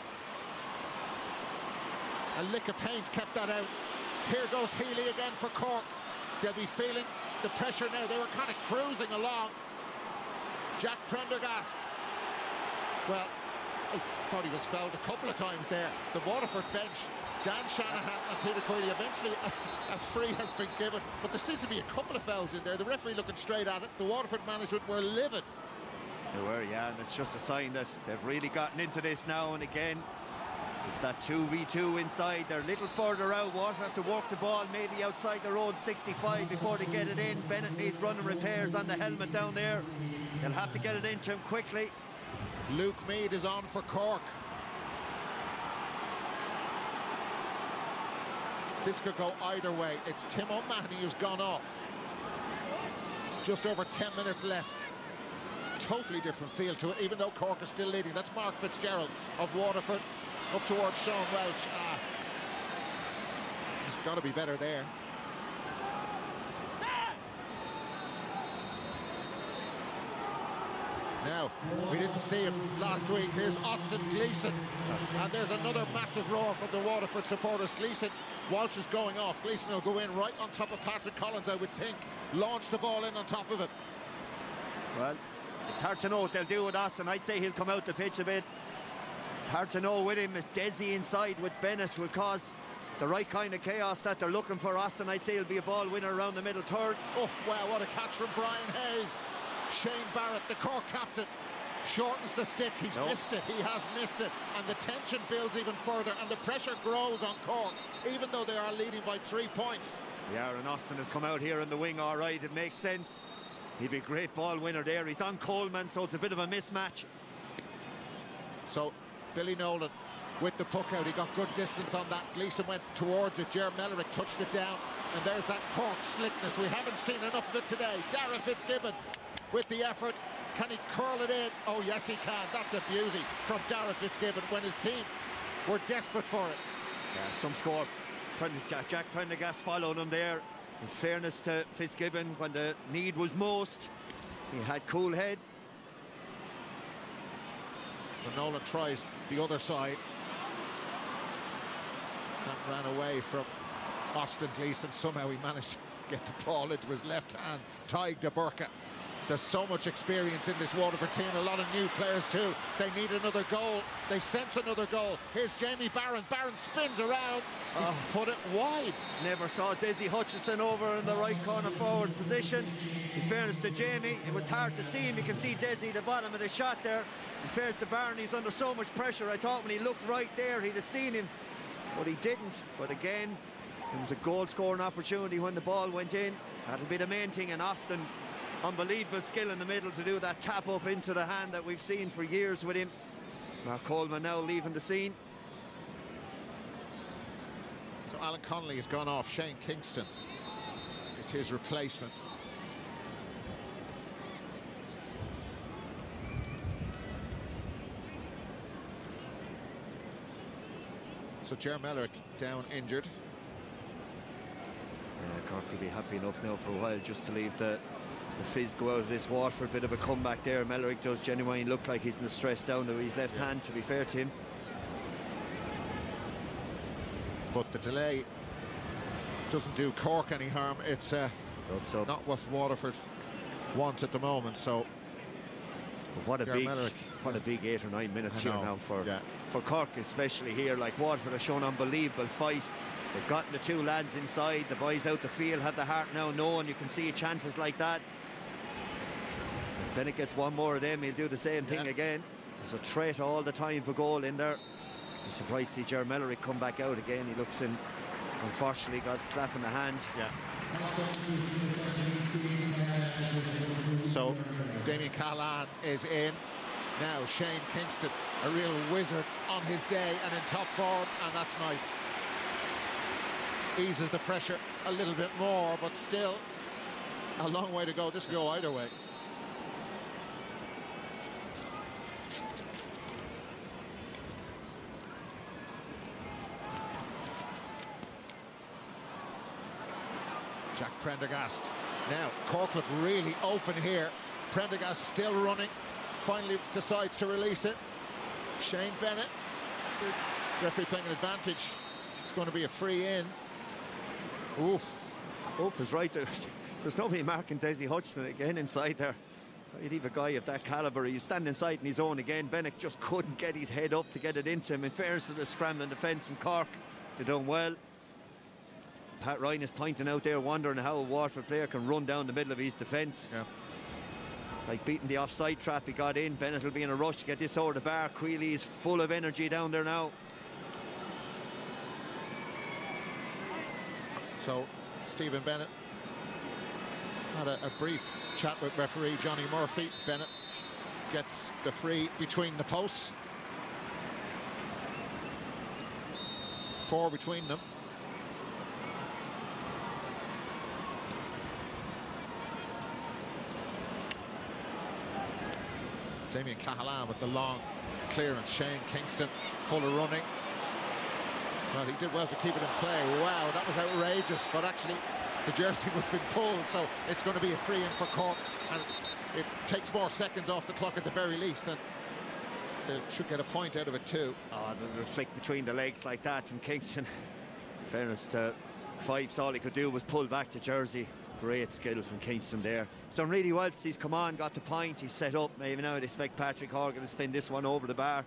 A lick of paint kept that out. Here goes Healy again for Cork. They'll be feeling the pressure now. They were kind of cruising along. Jack Prendergast. Well, I thought he was fouled a couple of times there. The Waterford bench, Dan Shanahan and Peter Queally, eventually a free has been given, but there seems to be a couple of fouls in there. The referee looking straight at it. The Waterford management were livid. They were, yeah, and it's just a sign that they've really gotten into this now and again. It's that 2v2 inside. They're a little further out. Waterford have to work the ball maybe outside their own 65 before they get it in. Bennett needs running repairs on the helmet down there. They'll have to get it into him quickly. Luke Meade is on for Cork. This could go either way. It's Tim O'Mahony who's gone off. Just over 10 minutes left. Totally different feel to it, even though Cork is still leading. That's Mark Fitzgerald of Waterford. Up towards Sean Welsh. He's got to be better there. Now, we didn't see him last week. Here's Austin Gleeson. And there's another massive roar from the Waterford supporters. Gleeson, Walsh is going off. Gleeson will go in right on top of Patrick Collins, I would think. Launch the ball in on top of it. Well, it's hard to know what they'll do with Austin. I'd say he'll come out the pitch a bit. It's hard to know with him if Desi inside with Bennett will cause the right kind of chaos that they're looking for. Austin, I'd say he'll be a ball winner around the middle third. Oh, wow, what a catch from Brian Hayes. Shane Barrett, the Cork captain, shortens the stick. He's missed it. He has missed it. And the tension builds even further, and the pressure grows on Cork, even though they are leading by 3 points. Yeah, and Austin has come out here in the wing all right. It makes sense. He'd be a great ball winner there. He's on Coleman, so it's a bit of a mismatch. So Billy Nolan with the puck out, he got good distance on that. Gleeson went towards it, Ger Mellerick touched it down, and there's that Cork slickness. We haven't seen enough of it today. Darragh Fitzgibbon with the effort. Can he curl it in? Oh yes he can. That's a beauty from Darragh Fitzgibbon when his team were desperate for it. Yeah, some score. Jack Prendergast followed him there. In fairness to Fitzgibbon, when the need was most, he had cool head. When Nolan tries the other side. That ran away from Austin Gleeson. Somehow he managed to get the ball into his left hand. Tadhg de Burka. There's so much experience in this Waterford team, a lot of new players too. They need another goal. They sense another goal. Here's Jamie Barron. Barron spins around. He's put it wide. Never saw Desi Hutchinson over in the right corner forward position. In fairness to Jamie, it was hard to see him. You can see Desi at the bottom of the shot there. In fairness to Barron, he's under so much pressure. I thought when he looked right there, he'd have seen him, but he didn't. But again, it was a goal-scoring opportunity when the ball went in. That'll be the main thing. And Austin, unbelievable skill in the middle to do that tap up into the hand that we've seen for years with him. Mark Coleman now leaving the scene. So Alan Connolly has gone off. Shane Kingston is his replacement. So Ger Mellerick down injured. Yeah, Cork will be happy enough now for a while just to leave the fizz go out of this Waterford. Bit of a comeback there. Mellerick does genuinely look like he's been stressed down to his left hand, to be fair to him. But the delay doesn't do Cork any harm. It's not what Waterford want at the moment. So but what a big 8 or 9 minutes here now for Cork, especially here. Like, Waterford have shown unbelievable fight. They've gotten the two lads inside. The boys out the field have the heart now knowing you can see chances like that. If Bennett gets one more of them, he'll do the same thing again. There's a threat all the time for goal in there. I'm surprised to see Ger Mellerick come back out again. He looks in, unfortunately, got a slap in the hand. So Damien Cahalane is in. Now Shane Kingston, a real wizard on his day and in top form, and that's nice. Eases the pressure a little bit more, but still a long way to go. This could go either way. Jack Prendergast. Now Cork look really open here. Prendergast still running. Finally decides to release it. Shane Bennett. Referee playing an advantage. It's going to be a free in. Oof is right. There's nobody marking Desi Hutchinson again inside there. You'd leave a guy of that calibre. He's standing inside in his own again. Bennett just couldn't get his head up to get it into him. In fairness to the scrambling defence from Cork, they're done well. Pat Ryan is pointing out there, wondering how a Waterford player can run down the middle of his defence. Like beating the offside trap, he got in. Bennett will be in a rush to get this over the bar. Quealy is full of energy down there now. So Stephen Bennett had a brief chat with referee Johnny Murphy. Bennett gets the free between the posts. 4 between them. Damien Cahalane with the long clearance. Shane Kingston full of running. Well, he did well to keep it in play. Wow, that was outrageous. But actually, the jersey was being pulled, so it's going to be a free in for Cork. And it takes more seconds off the clock at the very least. And they should get a point out of it too. Oh, the flick between the legs like that from Kingston. In fairness to Fifes, all he could do was pull back the jersey. Great skill from Kingston there. He's done really well since he's come on, got the point, he's set up. Maybe now I'd expect Patrick Horgan to spin this one over the bar.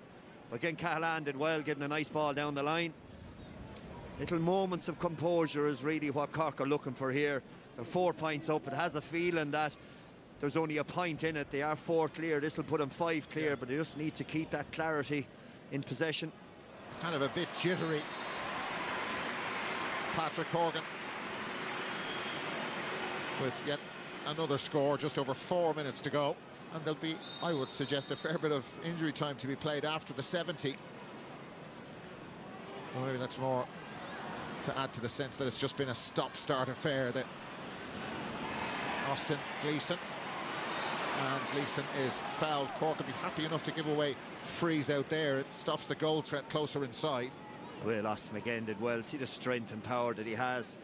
But again, Cahalane did well, giving a nice ball down the line. Little moments of composure is really what Cork are looking for here. They're 4 points up. It has a feeling that there's only a point in it. They are 4 clear. This will put them 5 clear, but they just need to keep that clarity in possession. Kind of a bit jittery, Patrick Horgan, with yet another score, just over 4 minutes to go. And there'll be, I would suggest, a fair bit of injury time to be played after the 70. Well, maybe that's more to add to the sense that it's just been a stop-start affair. That Austin Gleeson, and Gleeson is fouled. Cork will be happy enough to give away frees out there. It stops the goal threat closer inside. Well, Austin again did well. See the strength and power that he has.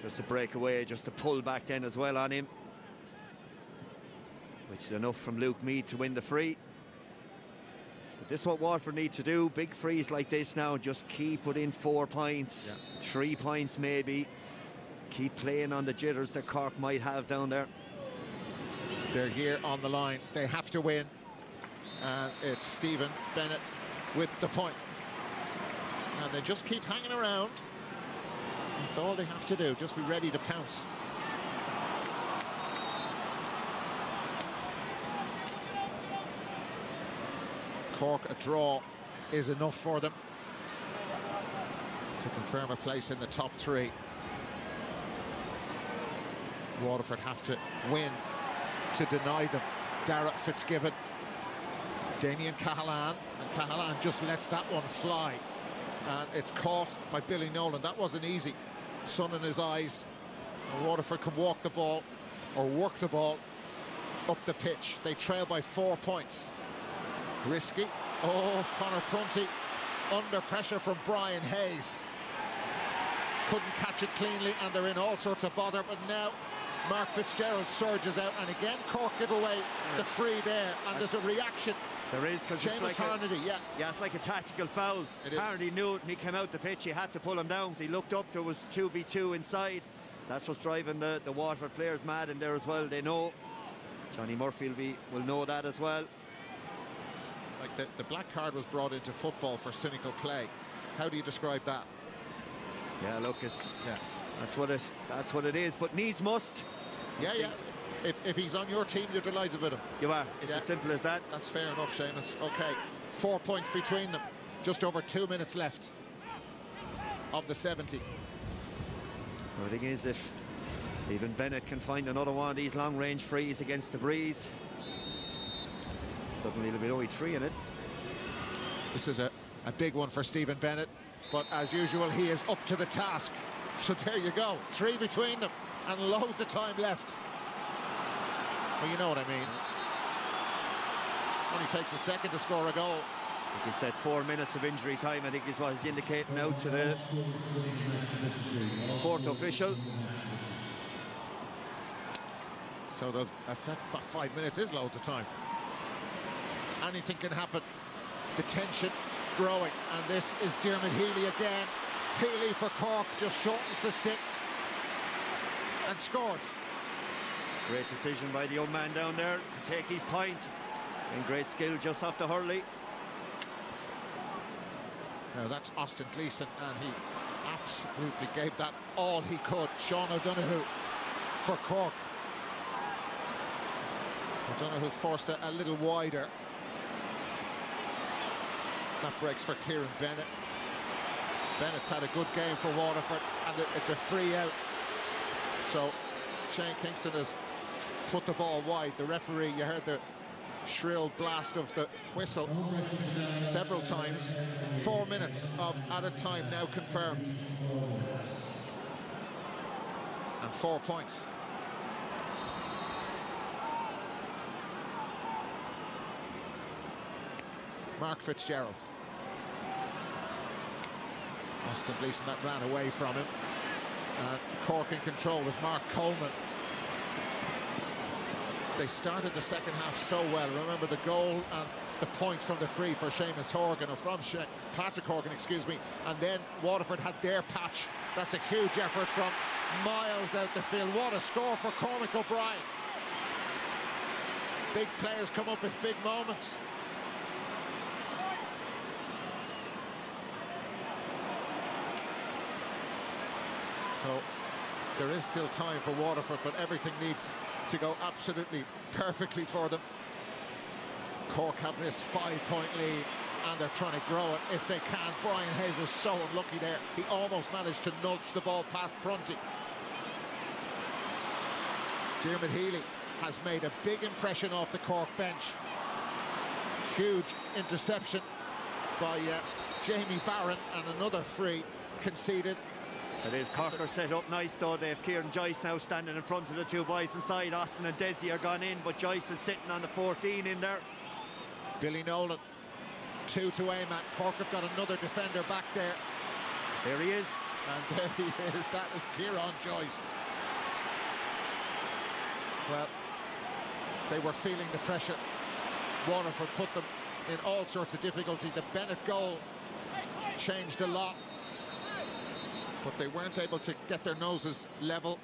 Just to break away, just to pull back then as well on him. Which is enough from Luke Meade to win the free. But this is what Waterford need to do. Big frees like this now, just keep within 4 points. 3 points maybe. Keep playing on the jitters that Cork might have down there. They're here on the line. They have to win. And it's Stephen Bennett with the point. And they just keep hanging around. That's all they have to do. Just be ready to pounce. Cork, a draw is enough for them to confirm a place in the top 3. Waterford have to win to deny them. Darragh Fitzgibbon, Damien Cahalane, and Cahalane just lets that one fly. And it's caught by Billy Nolan. That wasn't easy. Sun in his eyes. And Waterford can walk the ball, or work the ball, up the pitch. They trail by 4 points. Risky. Oh, Conor Prunty under pressure from Brian Hayes. Couldn't catch it cleanly, and they're in all sorts of bother. But now Mark Fitzgerald surges out, and again Cork give away the free there, and there's a reaction. There is, because Seamus like Harnedy, yeah, it's like a tactical foul. Harnedy knew it, and he came out the pitch. He had to pull him down. He looked up, there was 2v2 inside. That's what's driving the Waterford players mad in there as well. They know. Johnny Murphy will know that as well. Like the black card was brought into football for cynical play. How do you describe that? Yeah, look, that's what it is. But needs must. Yeah. If he's on your team, you're delighted with him. You are. It's as simple as that. That's fair enough, Seamus. Okay, 4 points between them. Just over 2 minutes left of the 70. The thing is, if Stephen Bennett can find another one of these long-range frees against the breeze, suddenly there'll be only 3 in it. This is a big one for Stephen Bennett, but as usual, he is up to the task. So there you go, 3 between them, and loads of time left. Well, you know what I mean. Only takes a second to score a goal. I think he said 4 minutes of injury time, I think is what he's indicating now to the 4th official. So the 5 minutes is loads of time. Anything can happen. The tension growing, and this is Diarmuid Healy again. Healy for Cork just shortens the stick and scores. Great decision by the young man down there to take his point. And great skill just off the hurley. Now that's Austin Gleeson, and he absolutely gave that all he could. Sean O'Donoghue for Cork. O'Donoghue forced a little wider. That breaks for Kieran Bennett. Bennett's had a good game for Waterford, and it's a free out. So Shane Kingston has put the ball wide. The referee, you heard the shrill blast of the whistle several times. 4 minutes of added time now confirmed. And 4 points. Mark Fitzgerald. Austin Gleeson, that ran away from him. Cork in control with Mark Coleman. They started the second half so well. Remember the goal and the point from the free for Seamus Horgan, or from Patrick Horgan, excuse me. And then Waterford had their patch. That's a huge effort from miles out the field. What a score for Cormac O'Brien. Big players come up with big moments. So there is still time for Waterford, but everything needs to go absolutely perfectly for them. Cork have this 5-point lead, and they're trying to grow it if they can. Brian Hayes was so unlucky there. He almost managed to nudge the ball past Prunty. Dermot Healy has made a big impression off the Cork bench. Huge interception by Jamie Barron, and another free conceded. It is. Cork are set up nice though. They have Kieran Joyce now standing in front of the two boys inside. Austin and Desi are gone in, but Joyce is sitting on the 14 in there. Billy Nolan, 2 to aim at. Cork have got another defender back there. There he is. And there he is. That is Kieran Joyce. Well, they were feeling the pressure. Waterford put them in all sorts of difficulty. The Bennett goal changed a lot, but they weren't able to get their noses level.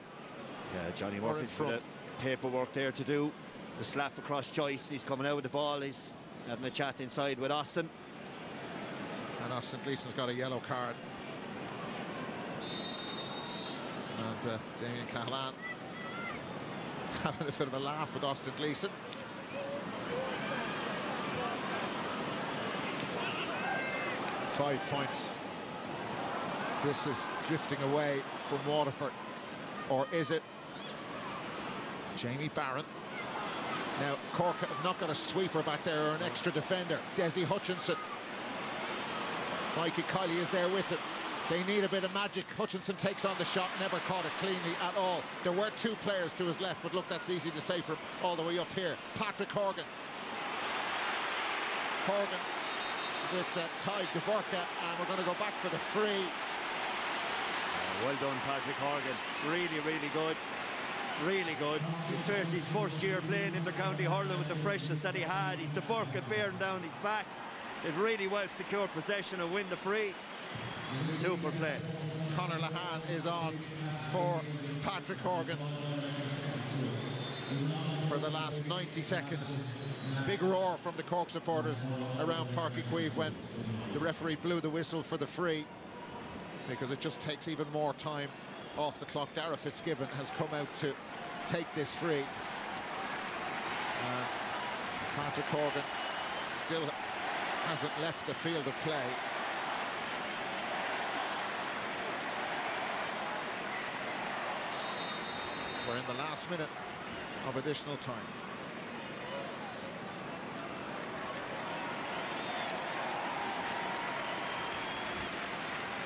Yeah, Johnny Murphy's got the paperwork there to do. The slap across Joyce. He's coming out with the ball. He's having a chat inside with Austin. And Austin Gleeson's got a yellow card. And Damien Cahalane having a bit of a laugh with Austin Gleeson. Five points. This is drifting away from Waterford. Or is it? Jamie Barron. Now, Cork have not got a sweeper back there or an extra defender. Desi Hutchinson. Mikey Kiley is there with it. They need a bit of magic. Hutchinson takes on the shot, never caught it cleanly at all. There were two players to his left, but look, that's easy to say from all the way up here. Patrick Horgan. Horgan with Tadhg de Burca, and we're going to go back for the free. Well done, Patrick Horgan. Really, really good. Really good. It's his first year playing inter-county hurling with the freshness that he had. He's de Burca bearing down his back. They've really well secured possession and win the free. Super play. Conor Lahan is on for Patrick Horgan for the last 90 seconds. Big roar from the Cork supporters around Páirc when the referee blew the whistle for the free, because it just takes even more time off the clock. Dara Fitzgibbon has come out to take this free, and Patrick Horgan still hasn't left the field of play. We're in the last minute of additional time.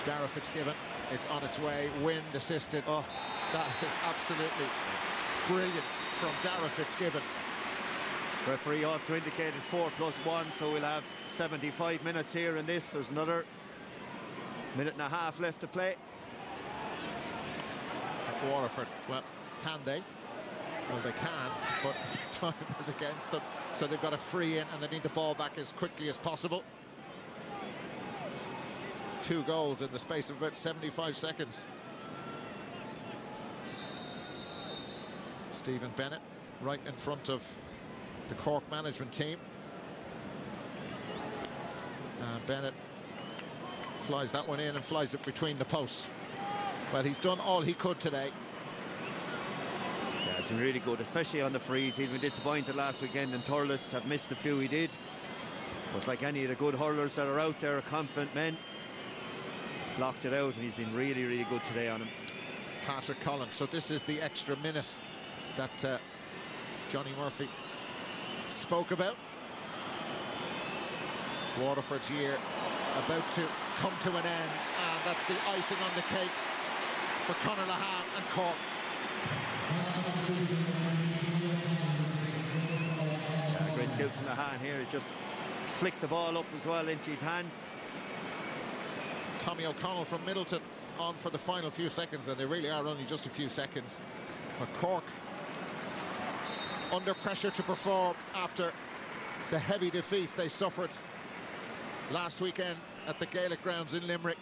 Dara Fitzgibbon, it's on its way, wind assisted. Oh, that is absolutely brilliant from Dara Fitzgibbon. Referee also indicated 4+1, so we'll have 75 minutes here in this. There's another minute and a half left to play. At Waterford, well, can they? Well, they can, but time is against them. So they've got a free in, and they need the ball back as quickly as possible. 2 goals in the space of about 75 seconds. Stephen Bennett right in front of the Cork management team. Bennett flies that one in and flies it between the posts. Well, he's done all he could today. Yeah, it's been really good, especially on the frees. He'd been disappointed last weekend, and Thurles have missed a few he did. But like any of the good hurlers that are out there, confident men, blocked it out, and he's been really, really good today on him. Patrick Collins. So this is the extra minute that Johnny Murphy spoke about. Waterford's year about to come to an end, and that's the icing on the cake for Conor Lahan and Cork. Yeah, great skill from Lahan here. He just flicked the ball up as well into his hand. Tommy O'Connell from Middleton on for the final few seconds, and they really are only just a few seconds. But Cork under pressure to perform after the heavy defeat they suffered last weekend at the Gaelic grounds in Limerick.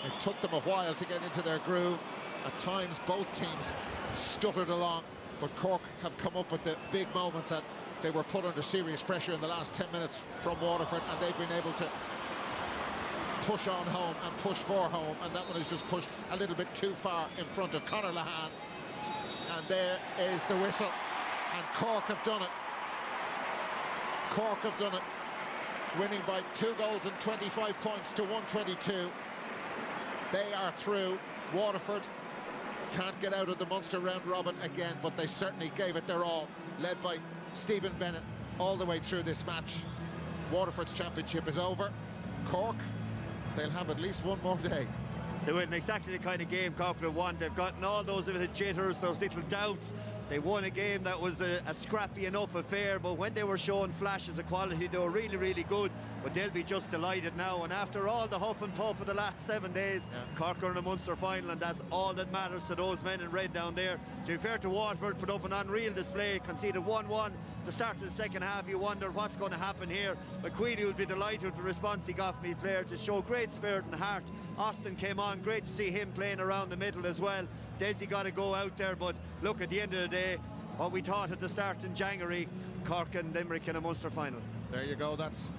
It took them a while to get into their groove. At times both teams stuttered along, but Cork have come up with the big moments that they were put under serious pressure in the last 10 minutes from Waterford, and they've been able to push on home and push for home, and that one is just pushed a little bit too far in front of Conor Lahan. And there is the whistle, and Cork have done it. Cork have done it, winning by 2 goals and 25 points to 122. They are through. Waterford can't get out of the Munster round robin again, but they certainly gave it their all, led by Stephen Bennett all the way through this match. Waterford's championship is over. Cork, they'll have at least one more day. They win exactly the kind of game Cork have won. They've gotten all those little jitters, those little doubts. They won a game that was a scrappy enough affair, but when they were showing flashes of quality, they were really, really good. But they'll be just delighted now. And after all the huff and puff of the last 7 days, Cork are in a Munster final, and that's all that matters to those men in red down there. To be fair to Waterford, put up an unreal display, conceded 1-1. The start of the second half, you wonder what's going to happen here. But Queenie would be delighted with the response he got from his players to show great spirit and heart. Austin came on, great to see him playing around the middle as well. Desi got to go out there, but look, at the end of the day, what we thought at the start in January, Cork and Limerick in a Munster final. There you go, that's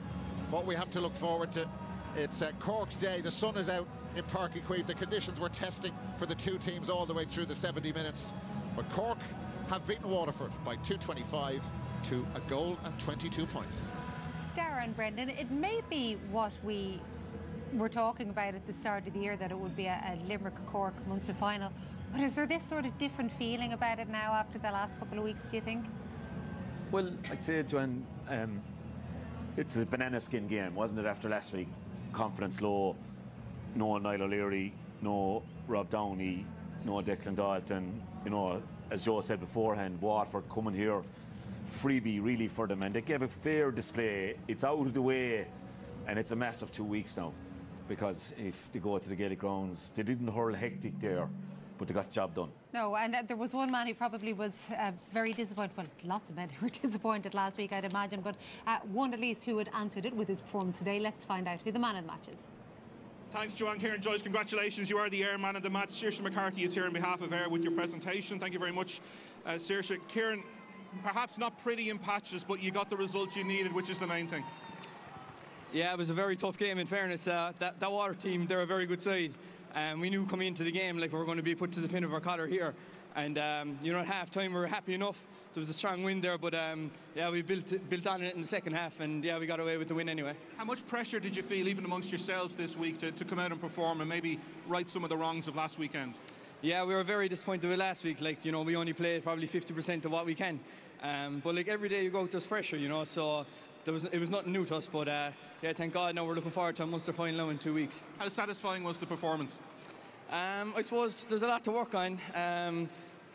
what we have to look forward to. It's Cork's day, the sun is out in Páirc. The conditions were testing for the two teams all the way through the 70 minutes. But Cork have beaten Waterford by 225 to a goal and 22 points. Darren, Brendan, it may be what we were talking about at the start of the year, that it would be a Limerick-Cork Munster final. But is there this sort of different feeling about it now after the last couple of weeks, do you think? Well, I'd say, Joanne, it's a banana skin game, wasn't it, after last week? Confidence low, no Niall O'Leary, no Rob Downey, no Declan Dalton. You know, as Joe said beforehand, Waterford coming here, freebie really for them, and they gave a fair display. It's out of the way, and it's a massive 2 weeks now, because if they go to the Gaelic grounds, they didn't hurl hectic there, but they got the job done. No, and there was one man who probably was very disappointed. Well, lots of men who were disappointed last week, I'd imagine, but one at least who had answered it with his performance today. Let's find out who the man of the match is. Thanks, Joanne. Kieran Joyce, congratulations. You are the Ayr man of the match. Saoirse McCarthy is here on behalf of Ayr with your presentation. Thank you very much, Saoirse. Kieran, perhaps not pretty in patches, but you got the result you needed, which is the main thing. Yeah, it was a very tough game, in fairness. That Water team, they're a very good side. We knew coming into the game, like, we were going to be put to the pin of our collar here. And, you know, at half-time, we were happy enough. There was a strong win there, but, yeah, we built on it in the second half, and, yeah, we got away with the win anyway. How much pressure did you feel, even amongst yourselves this week, to come out and perform and maybe right some of the wrongs of last weekend? Yeah, we were very disappointed with last week. Like, you know, we only played probably 50% of what we can. But, like, every day you go out, there's pressure, you know, so it was nothing new to us, but yeah, thank God now we're looking forward to a Munster final now in 2 weeks. How satisfying was the performance? I suppose there's a lot to work on.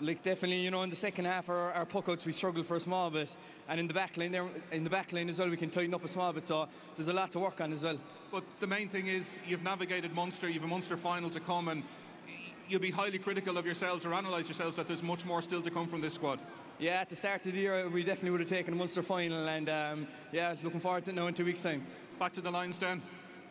Like, definitely, you know, in the second half, our puck-outs, we struggled for a small bit, and in the back line as well, we can tighten up a small bit, so there's a lot to work on as well. But the main thing is you've navigated Munster, you've a Munster final to come, and you'll be highly critical of yourselves or analyse yourselves that there's much more still to come from this squad. Yeah, at the start of the year, we definitely would have taken a Munster final, and yeah, looking forward to it now in 2 weeks' time. Back to the lines then?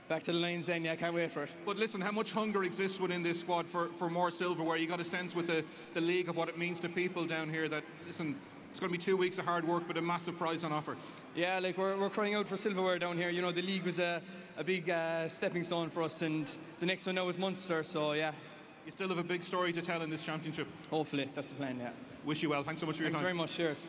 Back to the lines then, yeah, I can't wait for it. But listen, how much hunger exists within this squad for more silverware? You got a sense with the league of what it means to people down here that, listen, it's going to be 2 weeks of hard work but a massive prize on offer. Yeah, like, we're crying out for silverware down here. You know, the league was a big stepping stone for us, and the next one now is Munster, so yeah. You still have a big story to tell in this championship? Hopefully, that's the plan, yeah. Wish you well. Thanks so much for your time. Thanks very much. Cheers.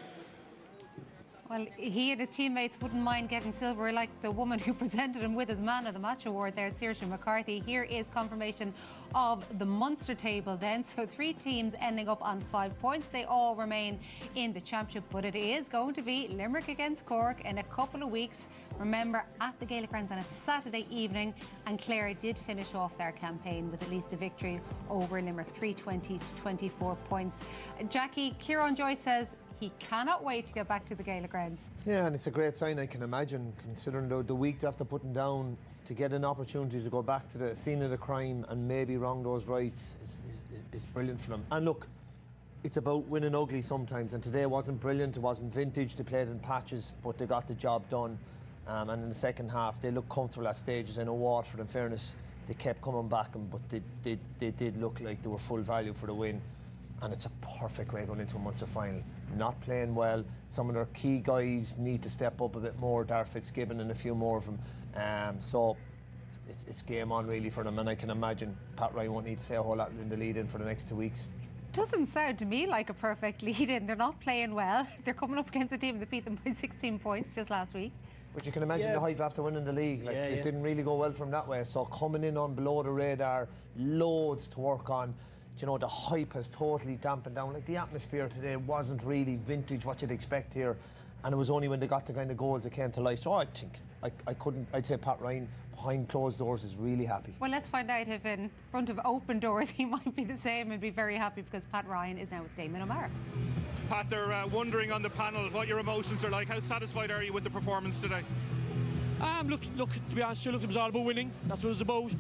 Well, he and his teammates wouldn't mind getting silver like the woman who presented him with his Man of the Match award there, Saoirse McCarthy. Here is confirmation of the Munster table then. So 3 teams ending up on 5 points. They all remain in the championship, but it is going to be Limerick against Cork in a couple of weeks. Remember, at the Gaelic Grounds on a Saturday evening, and Clare did finish off their campaign with at least a victory over Limerick, 320 to 24 points. Jackie, Kieran Joyce says he cannot wait to get back to the Gaelic Grounds. Yeah, and it's a great sign, I can imagine, considering the week after putting down, to get an opportunity to go back to the scene of the crime and maybe wrong those rights is brilliant for them. And look, it's about winning ugly sometimes, and today wasn't brilliant, it wasn't vintage, they played in patches, but they got the job done. And in the second half, they looked comfortable at stages. I know Waterford, in fairness, they kept coming back, but they did look like they were full value for the win. And it's a perfect way going into a Munster final. Not playing well. Some of their key guys need to step up a bit more. Dar Fitzgibbon and a few more of them. So it's game on really for them. And I can imagine Pat Ryan won't need to say a whole lot in the lead-in for the next 2 weeks. Doesn't sound to me like a perfect lead-in. They're not playing well. They're coming up against a team that beat them by 16 points just last week. But you can imagine the hype after winning the league. Like, it didn't really go well from that way. So coming in on below the radar, loads to work on. you know, the hype has totally dampened down. Like, the atmosphere today wasn't really vintage, what you'd expect here, and it was only when they got the kind of goals that came to life. So I think I'd say Pat Ryan behind closed doors is really happy. Well, let's find out if in front of open doors he might be the same and be very happy, because Pat Ryan is now with Damon O'Meara. Pat, they're wondering on the panel what your emotions are like. How satisfied are you with the performance today? Look, to be honest, it was all about winning. That's what it was about.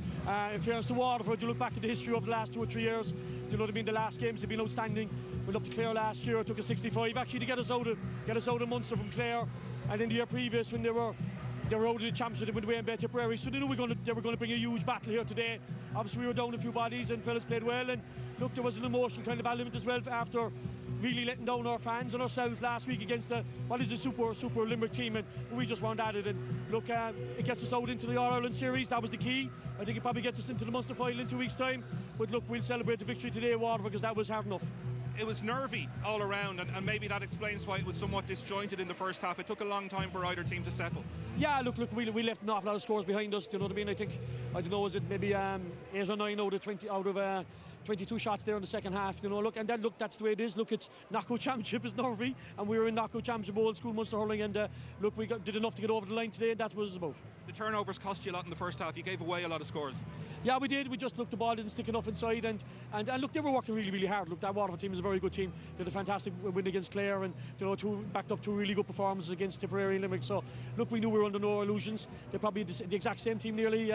In fairness to Waterford, you look back to the history of the last 2 or 3 years, do you know what I mean? The last games have been outstanding. We went up to Clare last year, it took us 65 actually to get us out of Munster from Clare. And in the year previous, when they were out of the championship, they went away in Tipperary. So they knew they were going to bring a huge battle here today. Obviously, we were down a few bodies and fellas played well. And look, there was an emotional kind of element as well after really letting down our fans and ourselves last week against a super Limerick team, and we just weren't at it. And look, it gets us out into the All-Ireland series. That was the key. I think it probably gets us into the Munster final in 2 weeks' time. But look, we'll celebrate the victory today at Waterford, because that was hard enough. It was nervy all around, and maybe that explains why it was somewhat disjointed in the first half. It took a long time for either team to settle. Yeah, look, we left an awful lot of scores behind us. Do you know what I mean? I think, I don't know, was it maybe 8 or 9 out of 22 shots there in the second half, you know. Look, and then look, that's the way it is. Look, it's knockout championship is nervy, and we were in knockout championship old school Munster hurling, and look, we did enough to get over the line today, and that's what it was about. The turnovers cost you a lot in the first half. You gave away a lot of scores. Yeah, we did. We just looked, the ball didn't stick enough inside, and look, they were working really, really hard. Look, that Waterford team is a very good team. They had a fantastic win against Clare, and you know, backed up 2 really good performances against Tipperary and Limerick. So look, we knew we were under no illusions. They're probably the exact same team nearly.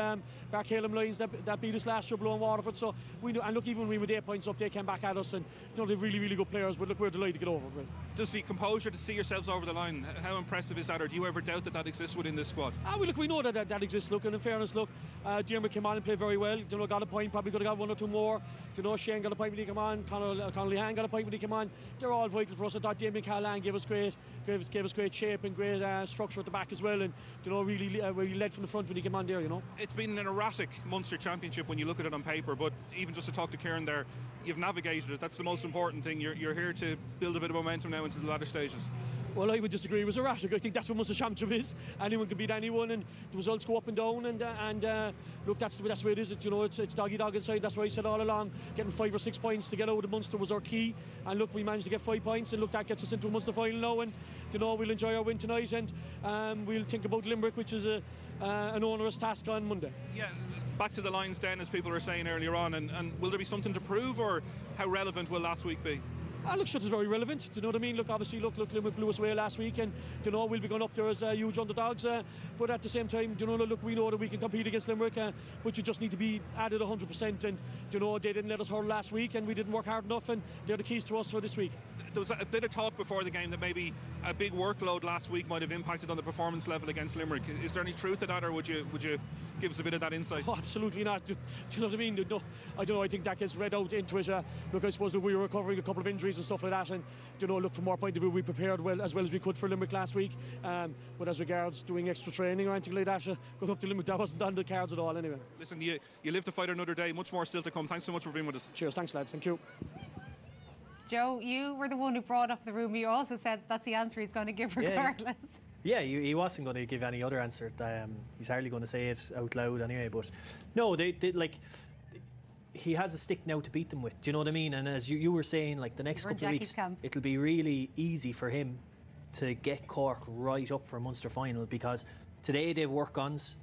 Chaoimh Lions that beat us last year, blowing Waterford. So we knew, and look, even when we were 8 points up, they came back at us, and you know, they're really, really good players. But look, we're delighted to get over it. Right? Does the composure to see yourselves over the line, how impressive is that, or do you ever doubt that exists within this squad? Look, we know that exists. Look, and in fairness, look, Diarmuid came on and played very well. You know, got a point, probably could have got 1 or 2 more. You know, Shane got a point when he came on. Connolly Han got a point when he came on. They're all vital for us. I thought Damien Callahan gave us great shape and great structure at the back as well, and you know, really led from the front when he came on there. You know, it's been an erratic Munster championship when you look at it on paper, but even just to talk to Kieran there, you've navigated it. That's the most important thing. You're here to build a bit of momentum now into the latter stages. Well, I would disagree. It was erratic. I think that's what Munster Championship is. Anyone can beat anyone, and the results go up and down. And look, that's the way it is. You know, it's doggy dog inside. That's why I said all along, getting 5 or 6 points to get out of Munster was our key. And look, we managed to get 5 points, and look, that gets us into a Munster final now. And you know, we'll enjoy our win tonight, and we'll think about Limerick, which is an onerous task on Monday. Yeah. Back to the Lions then, as people were saying earlier on, and will there be something to prove, or how relevant will last week be? Look, shot is very relevant. Do you know what I mean? Look, obviously, look, Limerick blew us away last week, and you know, we'll be going up there as huge underdogs. But at the same time, you know, look, we know that we can compete against Limerick, but you just need to be added 100%. And you know, they didn't let us hurl last week, and we didn't work hard enough, and they're the keys to us for this week. There was a bit of talk before the game that maybe a big workload last week might have impacted on the performance level against Limerick. Is there any truth to that, or would you give us a bit of that insight? Oh, absolutely not. Do you know what I mean? No, I don't know. I think that gets read out into it. Look, I suppose that we were recovering a couple of injuries and stuff like that, and you know, look, from our point of view, we prepared well as we could for Limerick last week. But as regards doing extra training or anything like that, going up to Limerick, that wasn't on the cards at all anyway. Listen, you live to fight another day. Much more still to come. Thanks so much for being with us. Cheers. Thanks, lads. Thank you. Joe, you were the one who brought up the rumour. You also said that's the answer he's going to give regardless. Yeah, he wasn't going to give any other answer. He's hardly going to say it out loud anyway. But no, they like, he has a stick now to beat them with. Do you know what I mean? And as you were saying, like the next couple of weeks, it'll be really easy for him to get Cork right up for a Munster final, because today they've work-ons,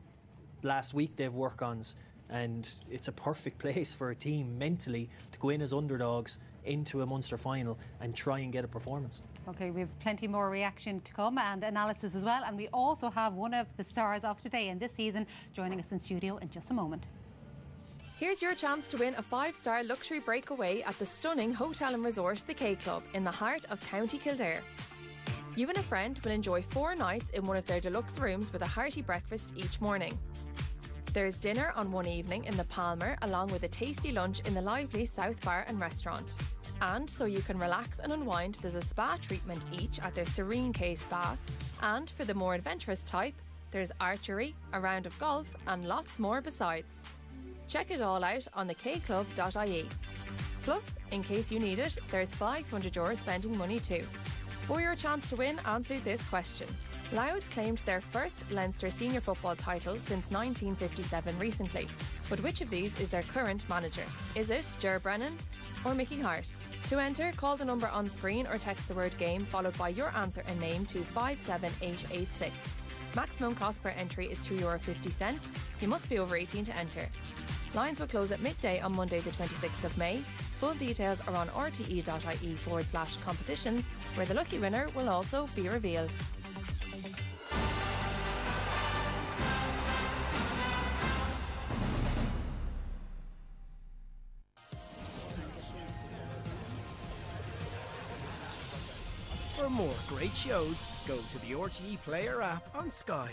last week they've work-ons, and it's a perfect place for a team mentally to go in as underdogs into a Munster final and try and get a performance. OK, we have plenty more reaction to come and analysis as well, and we also have one of the stars of today and this season joining us in studio in just a moment. Here's your chance to win a 5-star luxury breakaway at the stunning hotel and resort The K Club in the heart of County Kildare. You and a friend will enjoy 4 nights in one of their deluxe rooms with a hearty breakfast each morning. There's dinner on one evening in the Palmer, along with a tasty lunch in the lively South Bar and Restaurant. And so you can relax and unwind, there's a spa treatment each at their Serene K Spa. And for the more adventurous type, there's archery, a round of golf, and lots more besides. Check it all out on thekclub.ie. Plus, in case you need it, there's €500 spending money too. For your chance to win, answer this question. Louth claimed their first Leinster senior football title since 1957 recently. But which of these is their current manager? Is it Ger Brennan, or Mickey Hart. To enter, call the number on screen or text the word game followed by your answer and name to 57886. Maximum cost per entry is €2.50. You must be over 18 to enter. Lines will close at midday on Monday the 26th of May. Full details are on rte.ie/competitions, where the lucky winner will also be revealed. For more great shows, go to the RTE Player app on Sky.